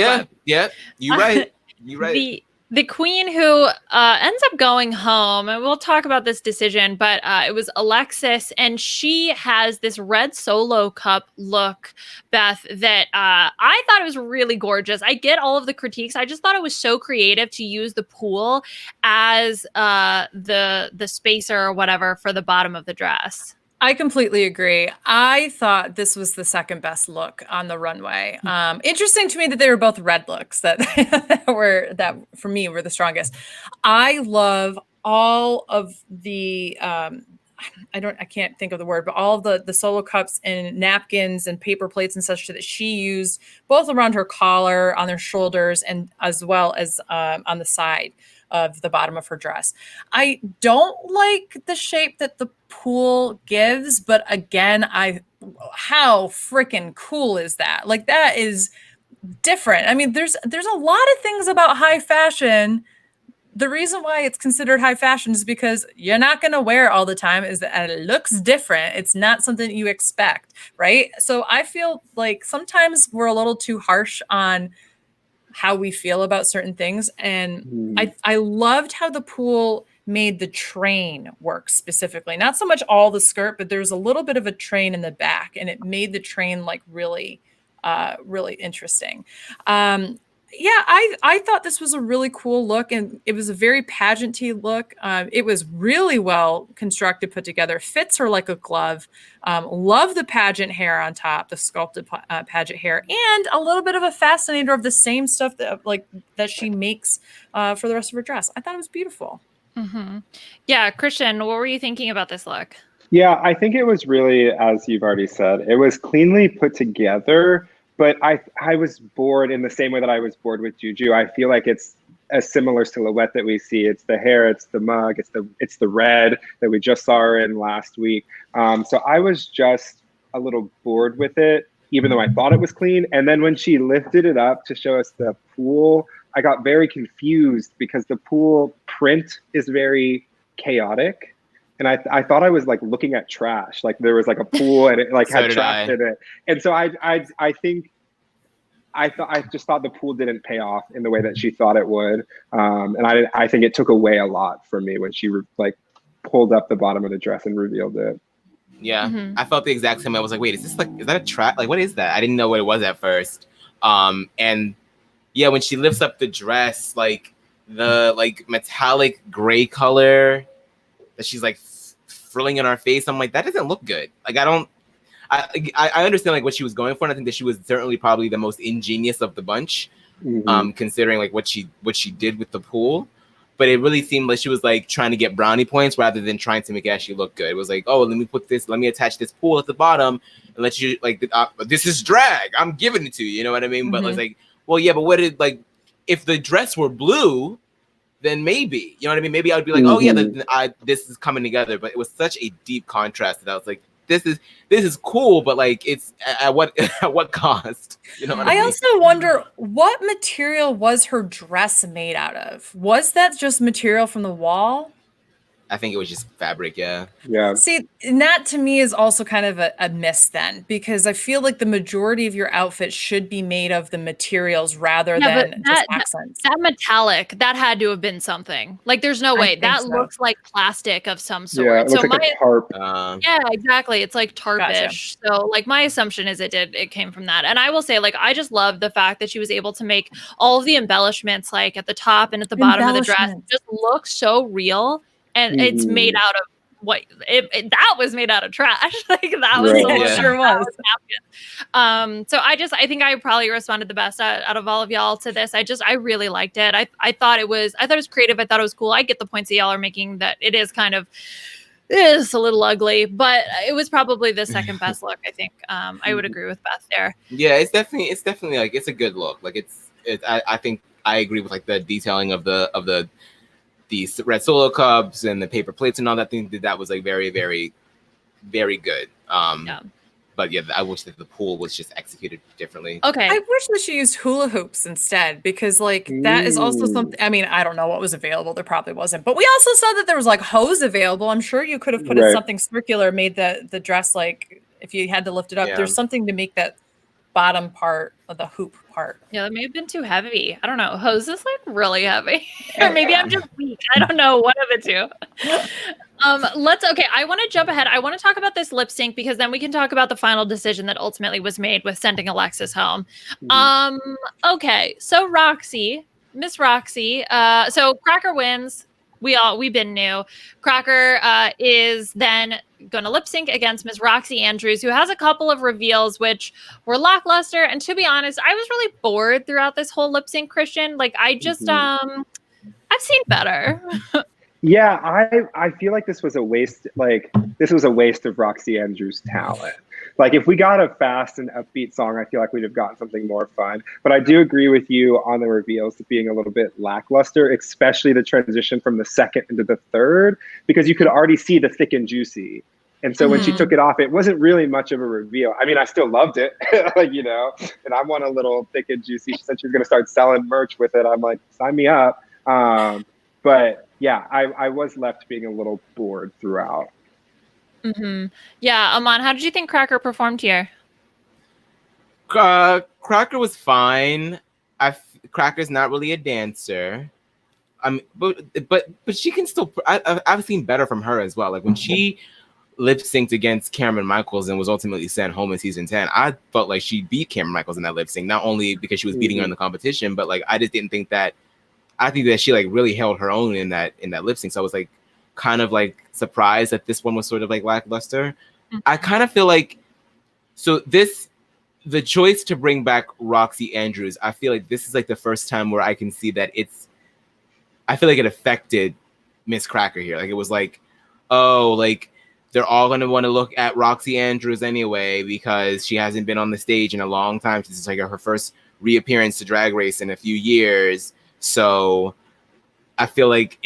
Yeah. You're right. You're right. The queen who ends up going home, and we'll talk about this decision, but it was Alexis, and she has this red solo cup look, Beth, that I thought it was really gorgeous. I get all of the critiques. I just thought it was so creative to use the pool as the spacer or whatever for the bottom of the dress. I completely agree. I thought this was the second best look on the runway. Interesting to me that they were both red looks that for me were the strongest. I love all of the I can't think of the word, but all of the solo cups and napkins and paper plates and such that she used both around her collar, on her shoulders, and as well as on the side of the bottom of her dress. I don't like the shape that the pool gives, but again, how freaking cool is that? Like, that is different. I mean, there's a lot of things about high fashion. The reason why it's considered high fashion is because you're not going to wear it all the time, is that it looks different. It's not something you expect, right? So I feel like sometimes we're a little too harsh on how we feel about certain things. And I loved how the pool made the train work specifically. Not so much all the skirt, but there's a little bit of a train in the back, and it made the train like really, really interesting. Yeah, I thought this was a really cool look, and it was a very pageanty look. It was really well constructed, put together. Fits her like a glove. Love the pageant hair on top, the sculpted pageant hair, and a little bit of a fascinator of the same stuff that she makes for the rest of her dress. I thought it was beautiful. Mm-hmm. Yeah, Christian, what were you thinking about this look? Yeah, I think it was really, as you've already said, it was cleanly put together. But I was bored in the same way that I was bored with Juju. I feel like it's a similar silhouette that we see. It's the hair, it's the mug, it's the red that we just saw her in last week. So I was just a little bored with it, even though I thought it was clean. And then when she lifted it up to show us the pool, I got very confused because the pool print is very chaotic. And I thought I was like looking at trash, like there was like a pool and it like had trash in it. And so I just thought the pool didn't pay off in the way that she thought it would. And I think it took away a lot from me when she like pulled up the bottom of the dress and revealed it. Yeah, I felt the exact same. I was like, wait, is that a trap? Like, what is that? I didn't know what it was at first. And yeah, when she lifts up the dress, like the like metallic gray color that she's like frilling in our face, I'm like, that doesn't look good. Like, I understand like what she was going for, and I think that she was certainly probably the most ingenious of the bunch, considering like what she did with the pool. But it really seemed like she was like trying to get brownie points rather than trying to make it actually look good. It was like, oh, let me attach this pool at the bottom and let you like, this is drag. I'm giving it to you. You know what I mean? But it's like, well, yeah, but what did like, if the dress were blue, then maybe, you know what I mean? Maybe I would be like, oh yeah, this is coming together. But it was such a deep contrast that I was like, this is cool, but like it's at what cost? You know what I mean? I also wonder what material was her dress made out of? Was that just material from the wall? I think it was just fabric, yeah. Yeah. See, and that to me is also kind of a miss then, because I feel like the majority of your outfit should be made of the materials rather than just accents. That metallic, that had to have been something. Like, there's no way. That looks like plastic of some sort. Yeah, it looks like a tarp. Yeah, exactly. It's like tarpish. Gotcha. So, like, my assumption is it came from that. And I will say, like, I just love the fact that she was able to make all of the embellishments, like at the top and at the bottom of the dress, just look so real. And it's made out of that was made out of trash. Like that was sure was. So I think I probably responded the best out of all of y'all to this. I really liked it. I thought it was creative. I thought it was cool. I get the points that y'all are making that it is a little ugly, but it was probably the second best look. I think I would agree with Beth there. Yeah, it's definitely like it's a good look. Like I think I agree with like the detailing of the red solo cups and the paper plates and all that thing. That was like very, very, very good. But yeah, I wish that the pool was just executed differently. Okay. I wish that she used hula hoops instead, because like that is also something. I mean, I don't know what was available. There probably wasn't, but we also saw that there was like hose available. I'm sure you could have put something circular, made the dress like if you had to lift it up. There's something to make that bottom part of the hoop part. Yeah, that may have been too heavy. I don't know. Hose is like really heavy. Or maybe I'm just weak. I don't know. One of the two. I want to jump ahead. I want to talk about this lip sync because then we can talk about the final decision that ultimately was made with sending Alexis home. Okay. So Miss Roxy. So Cracker wins. We've been new. Cracker is then going to lip sync against Miss Roxy Andrews, who has a couple of reveals which were lackluster. And to be honest, I was really bored throughout this whole lip sync, Christian. Like I just, I've seen better. Yeah, I feel like this was a waste. Like this was a waste of Roxy Andrews' talent. Like if we got a fast and upbeat song, I feel like we'd have gotten something more fun. But I do agree with you on the reveals being a little bit lackluster, especially the transition from the second into the third, because you could already see the thick and juicy. And so when she took it off, it wasn't really much of a reveal. I mean, I still loved it, like, you know, and I want a little thick and juicy. She said she was going to start selling merch with it. I'm like, sign me up. But yeah, I was left being a little bored throughout. Yeah, Aman, how did you think Cracker performed here? Cracker was fine. Cracker's not really a dancer. But she can still. I've seen better from her as well. Like when she lip synced against Cameron Michaels and was ultimately sent home in season 10, I felt like she beat Cameron Michaels in that lip sync. Not only because she was beating her in the competition, but like I just didn't think that. I think that she like really held her own in that lip sync. So I was like kind of like surprised that this one was sort of like lackluster. I kind of feel like the choice to bring back Roxy Andrews, I feel like this is like the first time where I can see that I feel like it affected Miss Cracker here. Like it was like, oh, like they're all going to want to look at Roxy Andrews anyway because she hasn't been on the stage in a long time. This is like her first reappearance to Drag Race in a few years. So I feel like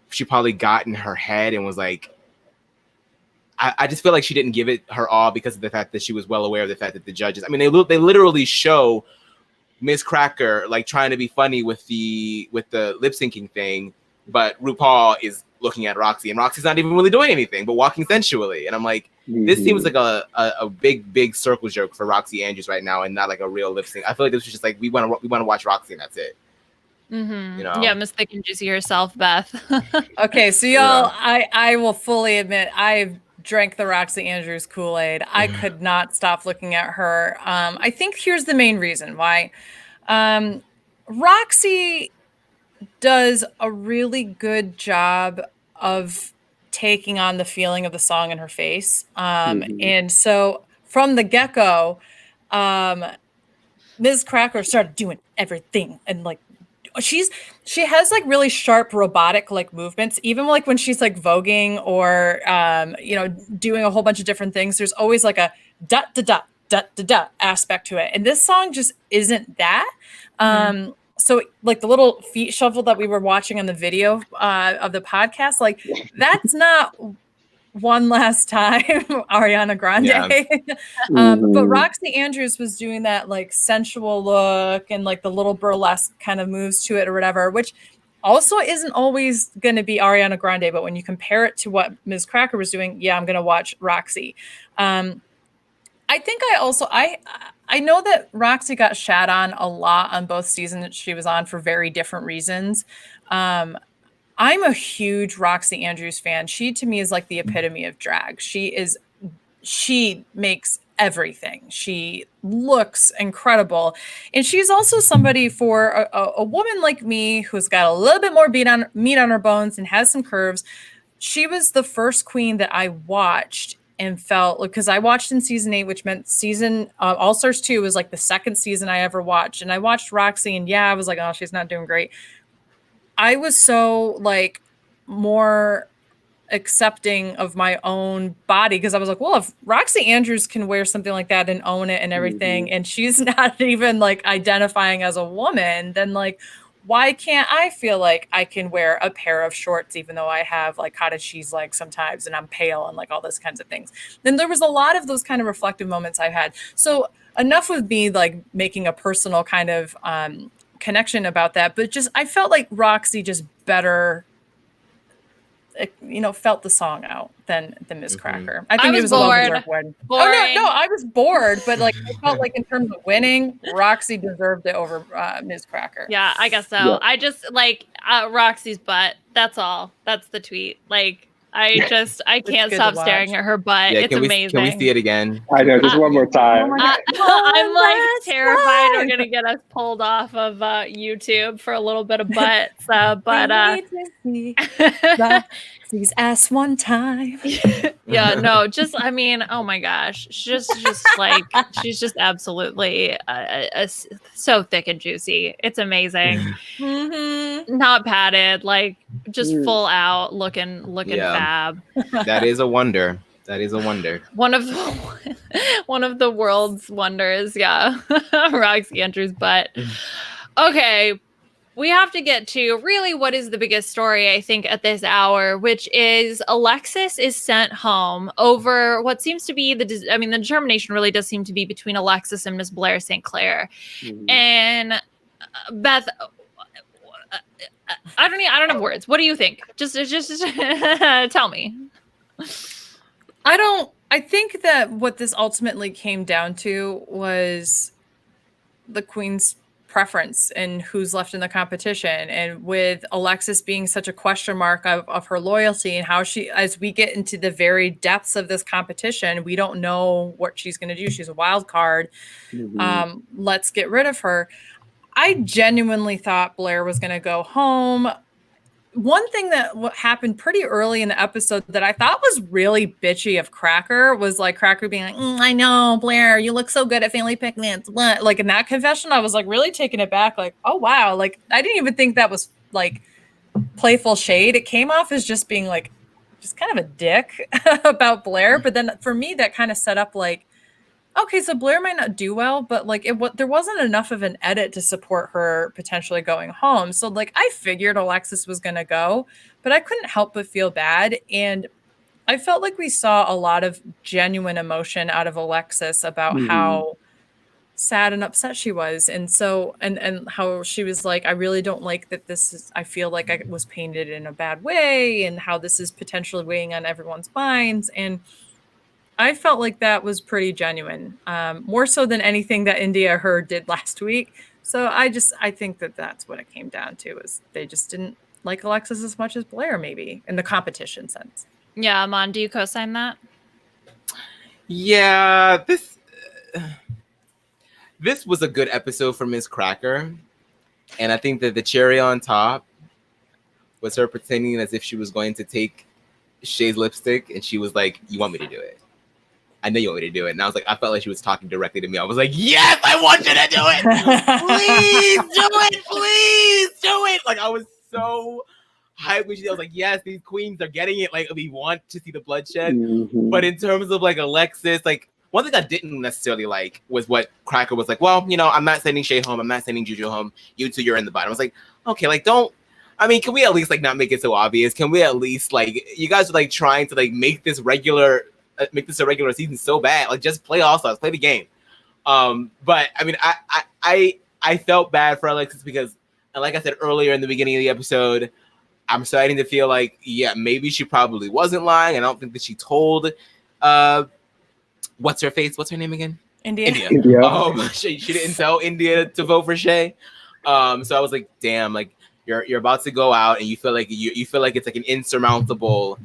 she probably got in her head and was like, I just feel like she didn't give it her all because of the fact that she was well aware of the fact that the judges, I mean, they literally show Miss Cracker like trying to be funny with the lip syncing thing, but RuPaul is looking at Roxy, and Roxy's not even really doing anything but walking sensually. And I'm like, this seems like a big circle jerk for Roxy Andrews right now, and not like a real lip sync. I feel like this was just like, we want to watch Roxy, and that's it. Mm-hmm. You know? Yeah, Miss Thick and Juicy herself, Beth. Okay, so y'all, I will fully admit I've drank the Roxy Andrews Kool-Aid. I could not stop looking at her. I think here's the main reason why. Roxy does a really good job of taking on the feeling of the song in her face. And so from the get-go, Ms. Cracker started doing everything, and like she has like really sharp robotic like movements, even like when she's like voguing or doing a whole bunch of different things. There's always like a dot da dot dot da dot aspect to it, and this song just isn't that. So like the little feet shuffle that we were watching on the video of the podcast, like that's not One Last Time Ariana Grande. Yeah. But Roxy Andrews was doing that like sensual look and like the little burlesque kind of moves to it or whatever, which also isn't always going to be Ariana Grande. But when you compare it to what Ms. Cracker was doing, yeah, I'm going to watch Roxy. I think I know that Roxy got shat on a lot on both seasons that she was on for very different reasons. I'm a huge Roxy Andrews fan. She to me is like the epitome of drag. She makes everything. She looks incredible. And she's also somebody for a woman like me who's got a little bit more meat on her bones and has some curves. She was the first queen that I watched and felt, because I watched in season 8, which meant season All Stars 2 was like the second season I ever watched. And I watched Roxy, and yeah, I was like, oh, she's not doing great. I was so like more accepting of my own body because I was like, well, if Roxy Andrews can wear something like that and own it and everything, and she's not even like identifying as a woman, then like, why can't I feel like I can wear a pair of shorts even though I have like cottage cheese legs sometimes and I'm pale and like all those kinds of things? Then there was a lot of those kind of reflective moments I had. So enough with me like making a personal kind of connection about that, but just I felt like Roxy just better felt the song out than Ms. Cracker. I think it was bored. A well-deserved win. Oh no, I was bored, but like I felt like in terms of winning, Roxy deserved it over Ms. Cracker. Yeah, I guess so. Yeah. I just like Roxy's butt. That's all. That's the tweet. Like I can't stop staring at her butt. Yeah, it's amazing. Can we see it again? I know, just one more time. I'm like terrified we're gonna get us pulled off of YouTube for a little bit of butt. But Roxy's ass one time. Yeah, no, just I mean, oh my gosh, just like she's just absolutely so thick and juicy. It's amazing. Not padded, like just full out looking fab. That is a wonder. That is a wonder. One of the world's wonders. Yeah, Roxy Andrews' butt. Okay. We have to get to really what is the biggest story, I think, at this hour, which is Alexis is sent home over what seems to be the determination really does seem to be between Alexis and Miss Blair St. Clair. And Beth, I don't have words. What do you think? Just tell me. I think that what this ultimately came down to was the Queen's preference and who's left in the competition, and with Alexis being such a question mark of her loyalty and how she, as we get into the very depths of this competition, we don't know what she's going to do. She's a wild card. Let's get rid of her. I genuinely thought Blair was going to go home. One thing that happened pretty early in the episode that I thought was really bitchy of Cracker was like Cracker being like, I know, Blair, you look so good at family picnics. What? Like in that confession, I was like really taken aback. Like, oh, wow. Like, I didn't even think that was like playful shade. It came off as just being like, just kind of a dick about Blair. But then for me, that kind of set up like, okay, so Blair might not do well, but like there wasn't enough of an edit to support her potentially going home. So like I figured Alexis was going to go, but I couldn't help but feel bad. And I felt like we saw a lot of genuine emotion out of Alexis about how sad and upset she was. And so, and how she was like, I really don't like that I feel like I was painted in a bad way, and how this is potentially weighing on everyone's minds. And I felt like that was pretty genuine, more so than anything that India Hurd did last week. So I think that that's what it came down to, is they just didn't like Alexis as much as Blair, maybe in the competition sense. Yeah, Amon, do you co-sign that? Yeah, this was a good episode for Miss Cracker, and I think that the cherry on top was her pretending as if she was going to take Shay's lipstick, and she was like, "You want me to do it? I know you want me to do it." And I was like, I felt like she was talking directly to me. I was like, "Yes, I want you to do it. Please do it. Please do it." Like, I was so hyped when I was like, "Yes, these queens are getting it. Like, we want to see the bloodshed." But in terms of like Alexis, like, one thing I didn't necessarily like was what Cracker was like, "Well, I'm not sending Shay home. I'm not sending Juju home. You two, you're in the bottom." I was like, okay, like, don't. I mean, can we at least like not make it so obvious? Can we at least like, you guys are like trying to like make this a regular season so bad? Like, just play All Stars, play the game. But I mean, I felt bad for Alexis because, and like I said earlier in the beginning of the episode, I'm starting to feel like, yeah, maybe she probably wasn't lying. I don't think that she told, what's her name again? India. She didn't tell India to vote for Shay. So I was like, damn, like you're about to go out and you feel like you feel like it's like an insurmountable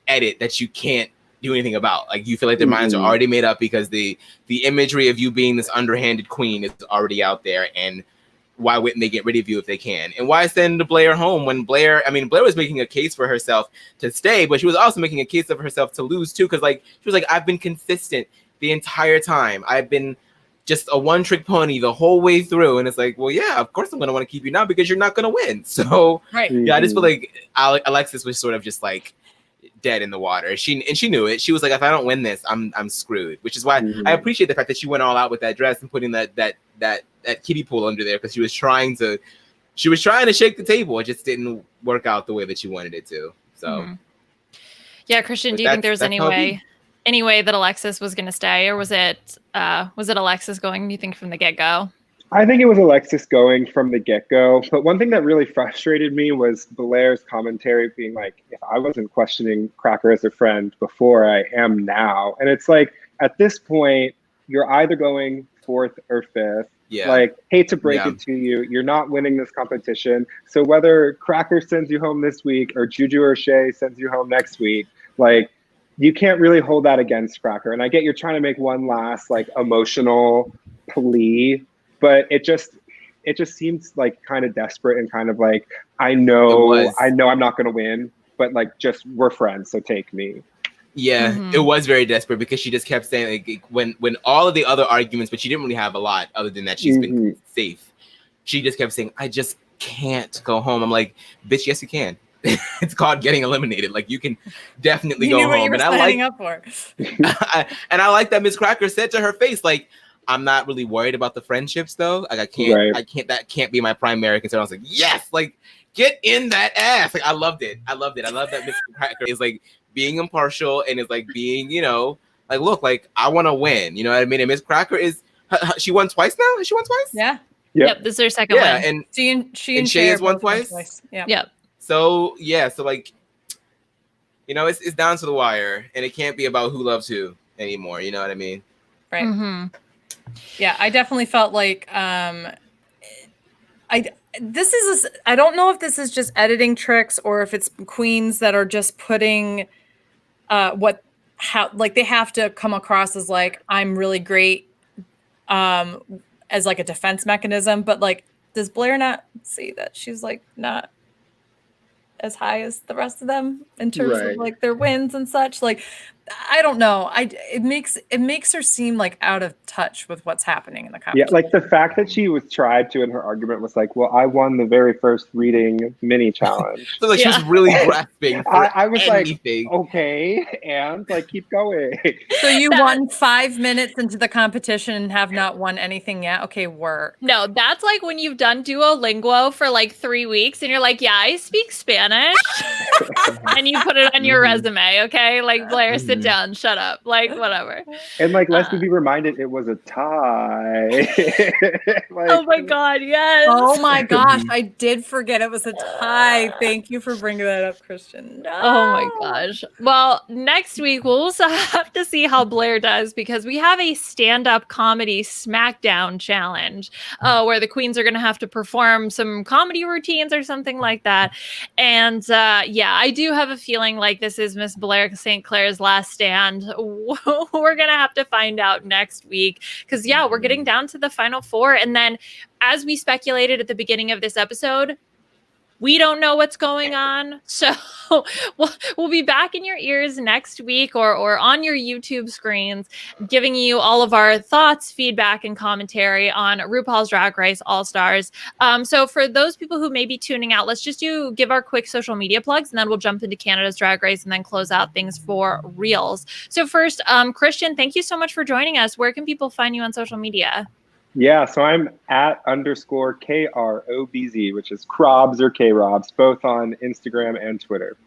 edit that you can't do anything about. Like, you feel like their minds are already made up because the imagery of you being this underhanded queen is already out there, and why wouldn't they get rid of you if they can? And why send Blair home when Blair was making a case for herself to stay, but she was also making a case of herself to lose too, because like she was like, I've been consistent the entire time. I've been just a one-trick pony the whole way through. And it's like, well, yeah, of course I'm gonna want to keep you now because you're not gonna win. So right. Yeah, I just feel like Alexis was sort of just like dead in the water. She knew it. She was like, if I don't win this, I'm screwed. Which is why I appreciate the fact that she went all out with that dress and putting that kiddie pool under there, because she was trying to shake the table. It just didn't work out the way that she wanted it to. So yeah, Christian, do you think there's any way that Alexis was going to stay, or was it Alexis going, do you think, from the get-go? I think it was Alexis going from the get-go. But one thing that really frustrated me was Blair's commentary being like, if I wasn't questioning Cracker as a friend before, I am now. And it's like, at this point, you're either going fourth or fifth. Yeah. Like, hate to break it to you, you're not winning this competition. So whether Cracker sends you home this week or Juju or Shay sends you home next week, like, you can't really hold that against Cracker. And I get you're trying to make one last like emotional plea, but it just seems like kind of desperate and kind of like, I know I'm not going to win, but like, just we're friends, so take me. Yeah, it was very desperate because she just kept saying like, when all of the other arguments, but she didn't really have a lot other than that she's been safe. She just kept saying, I just can't go home. I'm like, bitch, yes you can. It's called getting eliminated. Like, you can definitely go home. What you were signing up for. And I like that Miss Cracker said to her face, like, I'm not really worried about the friendships though. Like, I can't, that can't be my primary concern. I was like, yes, like, get in that ass. Like, I loved it. I love that Miss Cracker is like being impartial and is like being, like, look, like, I want to win. You know what I mean? And Miss Cracker is, she won twice now? Has she won twice? Yeah. Yep. This is her second win. And she and Shay has won twice. Yeah. Yep. So yeah, so like, it's down to the wire, and it can't be about who loves who anymore. You know what I mean? Right. Mm-hmm. Yeah, I definitely felt like I don't know if this is just editing tricks or if it's queens that are just putting like they have to come across as like, I'm really great as like a defense mechanism, but like, does Blair not see that she's like not as high as the rest of them in terms of like their wins and such? Like, I don't know. It makes her seem like out of touch with what's happening in the Yeah, competition. like the fact that she was tried to in her argument was like, well, I won the very first reading mini challenge. So like she was really grasping for I was anything. like, okay, and like keep going. So you won 5 minutes into the competition and have not won anything yet? Okay, work. No, that's like when you've done Duolingo for like 3 weeks and you're like, yeah, I speak Spanish. And you put it on your resume, okay? Like, Blair, sit down, shut up. Like, whatever. And like, let's be reminded it was a tie. Like, oh my God, yes. Oh my gosh, I did forget it was a tie. Thank you for bringing that up, Christian. No. Oh my gosh. Well, next week we'll also have to see how Blair does because we have a stand-up comedy SmackDown challenge where the queens are going to have to perform some comedy routines or something like that. And yeah, I do have a feeling like this is Miss Blair St. Clair's last stand. We're going to have to find out next week because, yeah, we're getting down to the final four. And then, as we speculated at the beginning of this episode, we don't know what's going on. So we'll be back in your ears next week or on your YouTube screens, giving you all of our thoughts, feedback, and commentary on RuPaul's Drag Race All-Stars. So for those people who may be tuning out, let's just give our quick social media plugs, and then we'll jump into Canada's Drag Race and then close out things for reels. So first, Christian, thank you so much for joining us. Where can people find you on social media? Yeah, so I'm at _KROBZ, which is Krobs or K-Robs, both on Instagram and Twitter.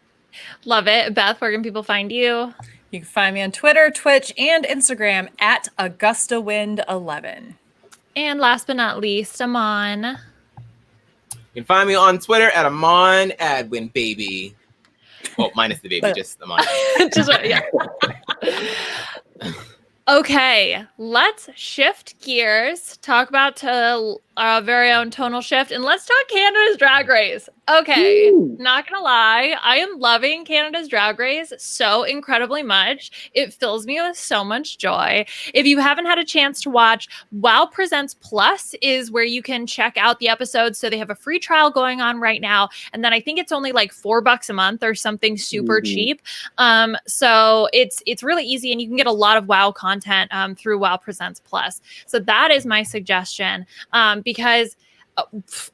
Love it. Beth, where can people find you? You can find me on Twitter, Twitch, and Instagram at AugustaWind11. And last but not least, Amon. You can find me on Twitter at Amon Adwin, baby. Oh, minus the baby, just Amon. Yeah. Okay, let's shift gears, talk about our very own tonal shift, and let's talk Canada's Drag Race. Okay, not gonna lie, I am loving Canada's Drag Race so incredibly much. It fills me with so much joy. If you haven't had a chance to watch, WoW Presents Plus is where you can check out the episodes. So they have a free trial going on right now, and then I think it's only like $4 a month or something super cheap. So it's really easy, and you can get a lot of WoW content through WoW Presents Plus. So that is my suggestion because.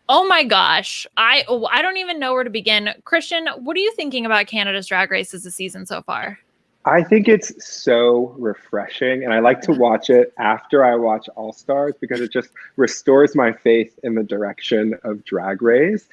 Oh my gosh. I don't even know where to begin. Christian, what are you thinking about Canada's Drag Race as a season so far? I think it's so refreshing, and I like to watch it after I watch All Stars because it just restores my faith in the direction of Drag Race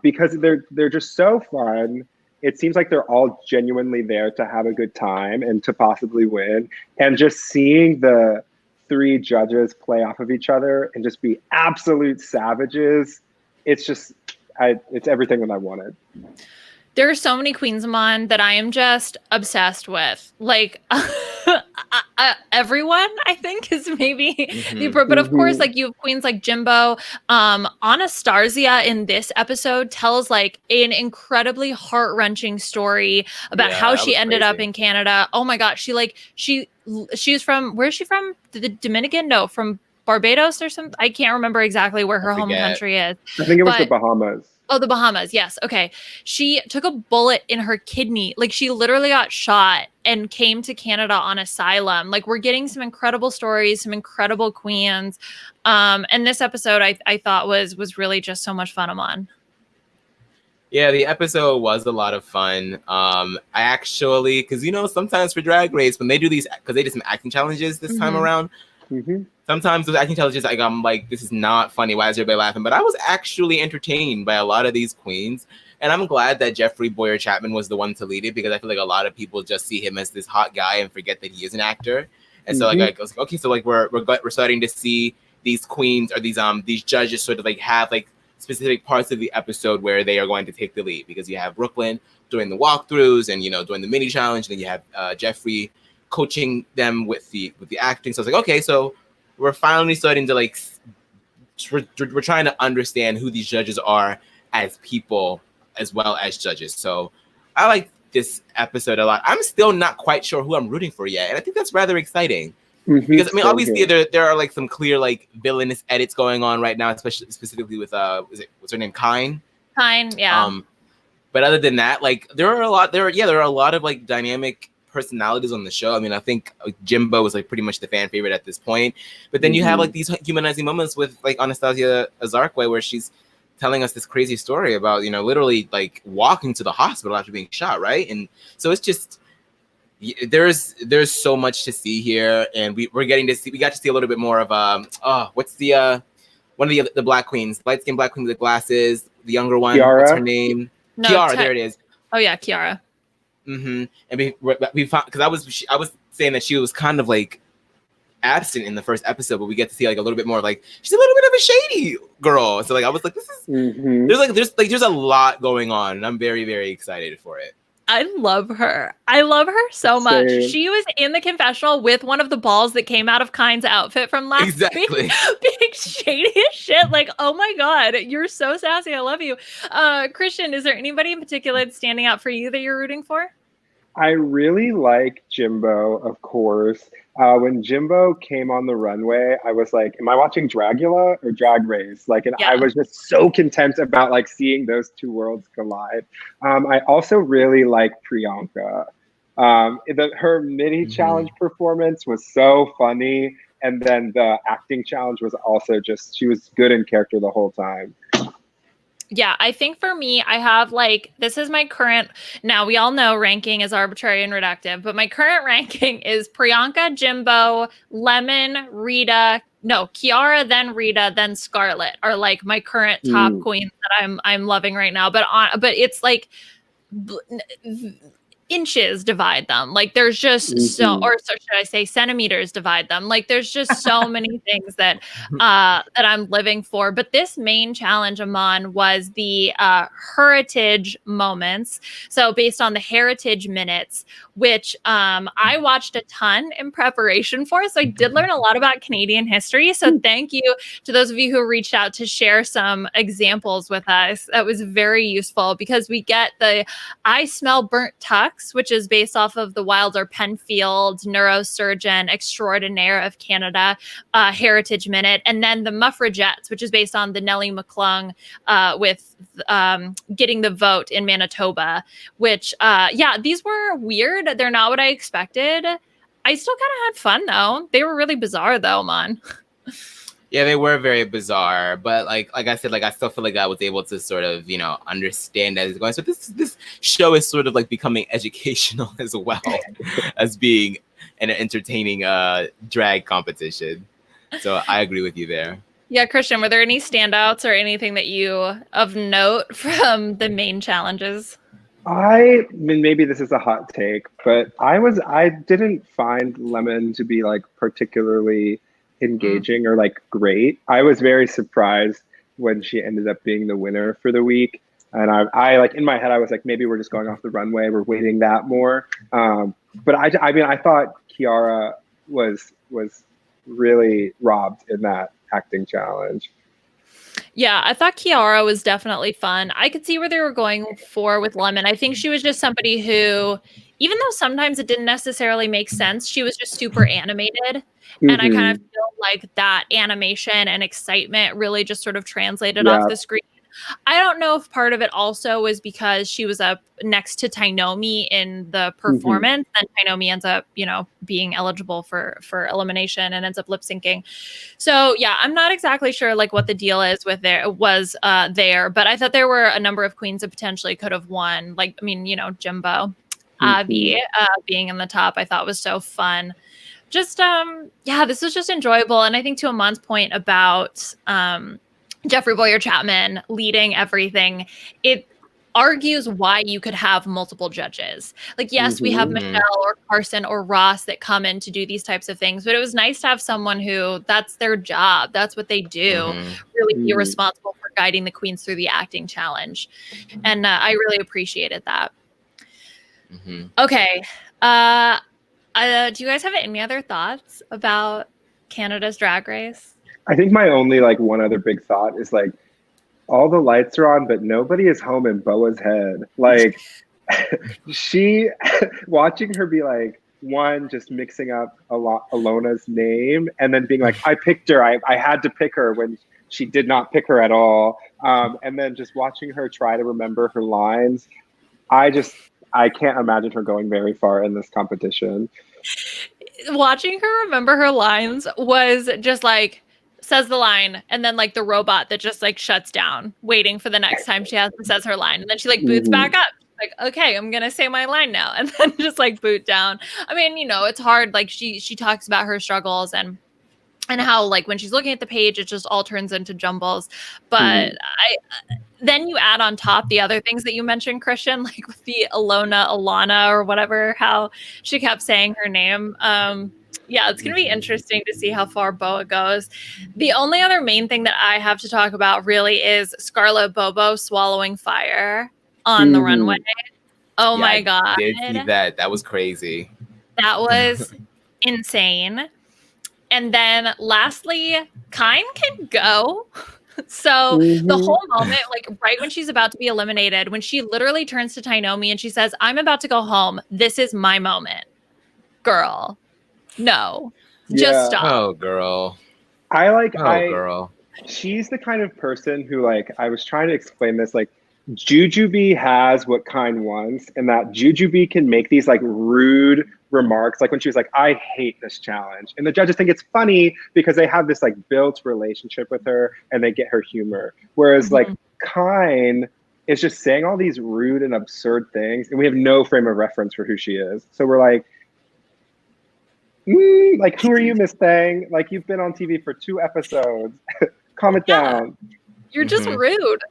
because they're just so fun. It seems like they're all genuinely there to have a good time and to possibly win, and just seeing the 3 judges play off of each other and just be absolute savages. It's just, it's everything that I wanted. There are so many queens, Amon, that I am just obsessed with. Like, everyone, I think, is maybe the appropriate. But of course, like, you have queens like Jimbo. Anastasia in this episode tells like an incredibly heart-wrenching story about how she ended up in Canada. Oh my God, she's from, where's she from? The Dominican? No, from Barbados or something. I can't remember exactly where her home country is. I think it was the Bahamas. Oh, the Bahamas. Yes. Okay. She took a bullet in her kidney. Like, she literally got shot and came to Canada on asylum. Like, we're getting some incredible stories, some incredible queens. And this episode I thought was really just so much fun, Amon. Yeah, the episode was a lot of fun. I actually, because, sometimes for Drag Race, when they do these, because they did some acting challenges this time around, sometimes those acting challenges, I'm like, this is not funny. Why is everybody laughing? But I was actually entertained by a lot of these queens. And I'm glad that Jeffrey Boyer-Chapman was the one to lead it, because I feel like a lot of people just see him as this hot guy and forget that he is an actor. And so I was like, okay, so like we're starting to see these queens or these judges sort of like have like specific parts of the episode where they are going to take the lead, because you have Brooklyn doing the walkthroughs and doing the mini challenge, and then you have Jeffrey coaching them with the acting. So I was like, okay, so we're finally starting to like we're trying to understand who these judges are as people as well as judges. So I like this episode a lot. I'm still not quite sure who I'm rooting for yet, and I think that's rather exciting. Because I mean, obviously there are like some clear like villainous edits going on right now, especially specifically with what's her name, Kyne? Kyne, yeah. But other than that, like there are a lot of like dynamic personalities on the show. I mean, I think Jimbo was like pretty much the fan favorite at this point. But then you have like these humanizing moments with like Anastasia Azarquay, where she's telling us this crazy story about, you know, literally like walking to the hospital after being shot, right? And so it's just, there's so much to see here, and we got to see a little bit more of what's the one of the black queens, light skinned black queen with the glasses, the younger one. Kiara? What's her name? No, Kiara. There it is. Oh yeah, Kiara. And we found, because I was saying that she was kind of like absent in the first episode, but we get to see like a little bit more of, like, she's a little bit of a shady girl. So like I was like, this is there's a lot going on, and I'm very, very excited for it. I love her. I love her so much. She was in the confessional with one of the balls that came out of Kyne's outfit from last week. Being shady as shit. Like, oh my God, you're so sassy. I love you. Christian, is there anybody in particular that's standing out for you that you're rooting for? I really like Jimbo, of course. When Jimbo came on the runway, I was like, am I watching Dragula or Drag Race? Like, and I was just so content about like seeing those two worlds collide. I also really like Priyanka. Her mini challenge performance was so funny. And then the acting challenge was also just, she was good in character the whole time. Yeah, I think for me, I have like, this is my current, now we all know ranking is arbitrary and reductive, but my current ranking is Priyanka, Jimbo, Lemon, Rita, no, Kiara, then Rita, then Scarlett are like my current top queens that I'm loving right now. But it's like inches divide them. Like there's just so, or should I say centimeters divide them. Like there's just so many things that that I'm living for. But this main challenge, Aman, was the heritage moments. So based on the heritage minutes, which I watched a ton in preparation for. So I did learn a lot about Canadian history. So thank you to those of you who reached out to share some examples with us. That was very useful, because we get the I Smell Burnt Tux, which is based off of the Wilder Penfield neurosurgeon extraordinaire of Canada heritage minute. And then the Muffragettes, which is based on the Nellie McClung with getting the vote in Manitoba, which, these were weird. They're not what I expected. I still kind of had fun, though. They were really bizarre, though, man. Yeah, they were very bizarre, but like I said, like I still feel like I was able to sort of, you know, understand as it's going. So this show is sort of like becoming educational as well as being an entertaining drag competition. So I agree with you there. Yeah, Christian, were there any standouts or anything that you of note from the main challenges? I mean, maybe this is a hot take, but I didn't find Lemon to be like particularly engaging or like great. I was very surprised when she ended up being the winner for the week. And I like, in my head, I was like, maybe we're just going off the runway. We're waiting that more. But I mean, I thought Kiara was really robbed in that acting challenge. Yeah, I thought Kiara was definitely fun. I could see where they were going for with Lemon. I think she was just somebody who, even though sometimes it didn't necessarily make sense, she was just super animated. And I kind of feel like that animation and excitement really just sort of translated off the screen. I don't know if part of it also was because she was up next to Tainomi in the performance, and Tainomi ends up, you know, being eligible for elimination and ends up lip syncing. So yeah, I'm not exactly sure like what the deal is with there, but I thought there were a number of queens that potentially could have won. Like, I mean, you know, Jimbo, Avi being in the top, I thought was so fun. Just this was just enjoyable. And I think to Aman's point about Jeffrey Boyer Chapman leading everything, it argues why you could have multiple judges. Like, yes, we have Michelle or Carson or Ross that come in to do these types of things, but it was nice to have someone who that's their job. That's what they do. Really be responsible for guiding the queens through the acting challenge. And I really appreciated that. Okay. Do you guys have any other thoughts about Canada's Drag Race? I think my only like one other big thought is like all the lights are on, but nobody is home in Boa's head. Like she, watching her be like, one, just mixing up Alona's name and then being like, I picked her. I had to pick her when she did not pick her at all. And then just watching her try to remember her lines. I can't imagine her going very far in this competition. Watching her remember her lines was just like, says the line, and then like the robot that just like shuts down, waiting for the next time she says her line. And then she like boots back up. Like, okay, I'm gonna say my line now. And then just like boot down. I mean, you know, it's hard. Like she talks about her struggles and how like when she's looking at the page, it just all turns into jumbles. But then you add on top the other things that you mentioned, Christian, like with the Alana, or whatever, how she kept saying her name. Yeah, it's going to be interesting to see how far Boa goes. The only other main thing that I have to talk about really is Scarlett Bobo swallowing fire on the runway. Oh my God. I did see that. That was crazy. That was insane. And then lastly, Kine can go. So the whole moment, like right when she's about to be eliminated, when she literally turns to Tainomi and she says, "I'm about to go home. This is my moment." Girl, no, just stop. Oh, girl. Girl. She's the kind of person who, like, I was trying to explain this, like, Jujubee has what Kine wants, and that Jujubee can make these like rude remarks, like when she was like, "I hate this challenge," and the judges think it's funny because they have this like built relationship with her and they get her humor. Whereas like Kine is just saying all these rude and absurd things, and we have no frame of reference for who she is. So we're like, like, who are you, Miss Thang? Like, you've been on TV for 2 episodes. Calm it down. You're just rude.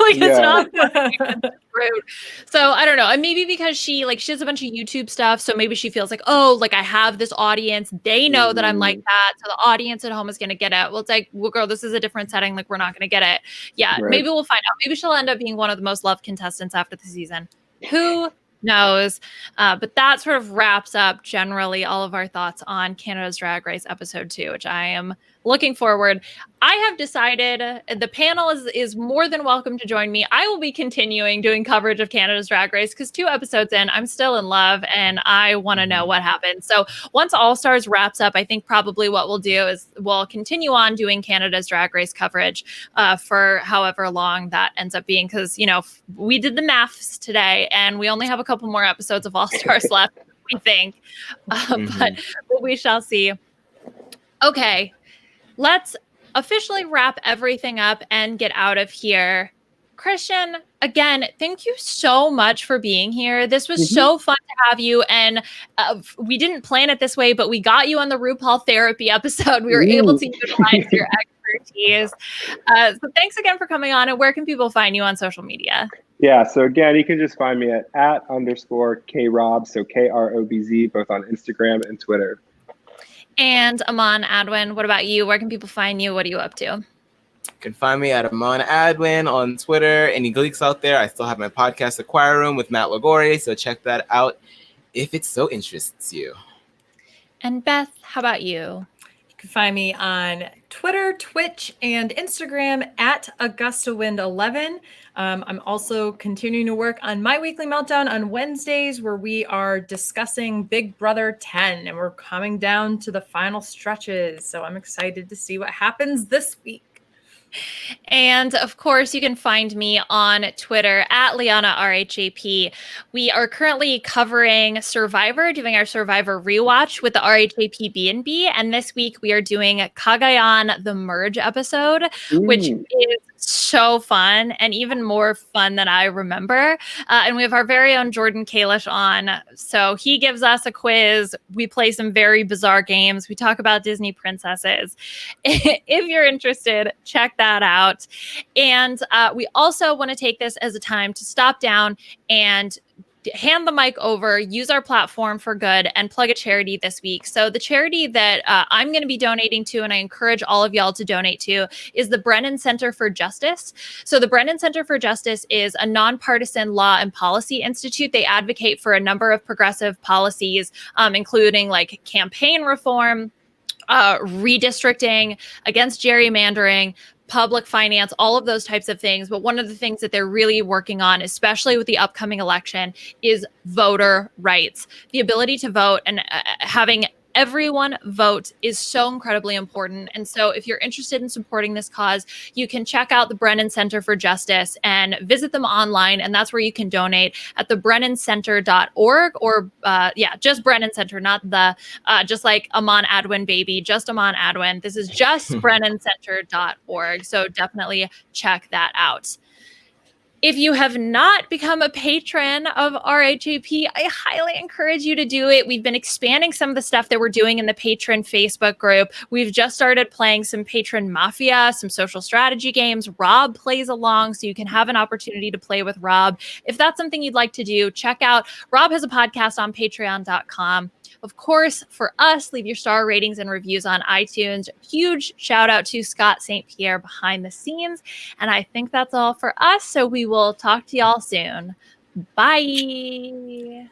Like, it's not funny, it's rude. So I don't know. And maybe because she has a bunch of YouTube stuff. So maybe she feels like, oh, like I have this audience. They know that I'm like that. So the audience at home is going to get it. Well, it's like, well, girl, this is a different setting. Like, we're not going to get it. Yeah. Right. Maybe we'll find out. Maybe she'll end up being one of the most loved contestants after the season. Who knows? But that sort of wraps up generally all of our thoughts on Canada's Drag Race episode 2, which I am looking forward. I have decided the panel is more than welcome to join me. I will be continuing doing coverage of Canada's Drag Race because 2 episodes in, I'm still in love and I want to know what happens. So once All Stars wraps up, I think probably what we'll do is we'll continue on doing Canada's Drag Race coverage for however long that ends up being. Because, you know, we did the maths today and we only have a couple more episodes of All Stars left, we think. But we shall see. Okay. Let's officially wrap everything up and get out of here. Christian, again, thank you so much for being here. This was so fun to have you. And we didn't plan it this way, but we got you on the RuPaul therapy episode. We were able to utilize your expertise. So thanks again for coming on. And where can people find you on social media? Yeah, so again, you can just find me at @_KRobz, so KROBZ, both on Instagram and Twitter. And Aman Adwin, what about you? Where can people find you? What are you up to? You can find me at Aman Adwin on Twitter. Any geeks out there, I still have my podcast, Acquire Room, with Matt Lagore, so check that out if it so interests you. And Beth, how about you? You can find me on Twitter, Twitch, and Instagram at AugustaWind11. I'm also continuing to work on my weekly meltdown on Wednesdays, where we are discussing Big Brother 10, and we're coming down to the final stretches. So I'm excited to see what happens this week. And of course, you can find me on Twitter at Liana RHAP. We are currently covering Survivor, doing our Survivor rewatch with the RHAP B&B. And this week we are doing Cagayan, the Merge episode, which is so fun and even more fun than I remember. And we have our very own Jordan Kalish on. So he gives us a quiz. We play some very bizarre games. We talk about Disney princesses. If you're interested, check that out. And we also want to take this as a time to stop down and hand the mic over, use our platform for good, and plug a charity this week. So the charity that I'm going to be donating to, and I encourage all of y'all to donate to, is the Brennan Center for Justice. So the Brennan Center for Justice is a nonpartisan law and policy institute. They advocate for a number of progressive policies, including like campaign reform, redistricting, against gerrymandering, public finance, all of those types of things. But one of the things that they're really working on, especially with the upcoming election, is voter rights, the ability to vote, and having everyone vote is so incredibly important. And so if you're interested in supporting this cause, you can check out the Brennan Center for Justice and visit them online. And that's where you can donate at the BrennanCenter.org or just Brennan Center, not the just like Amon Adwin baby, just Amon Adwin. This is just BrennanCenter.org. So definitely check that out. If you have not become a patron of RHAP, I highly encourage you to do it. We've been expanding some of the stuff that we're doing in the patron Facebook group. We've just started playing some patron mafia, some social strategy games. Rob plays along, so you can have an opportunity to play with Rob. If that's something you'd like to do, check out Rob has a podcast on patreon.com. Of course, for us, leave your star ratings and reviews on iTunes. Huge shout out to Scott St. Pierre behind the scenes. And I think that's all for us. So we will talk to y'all soon. Bye.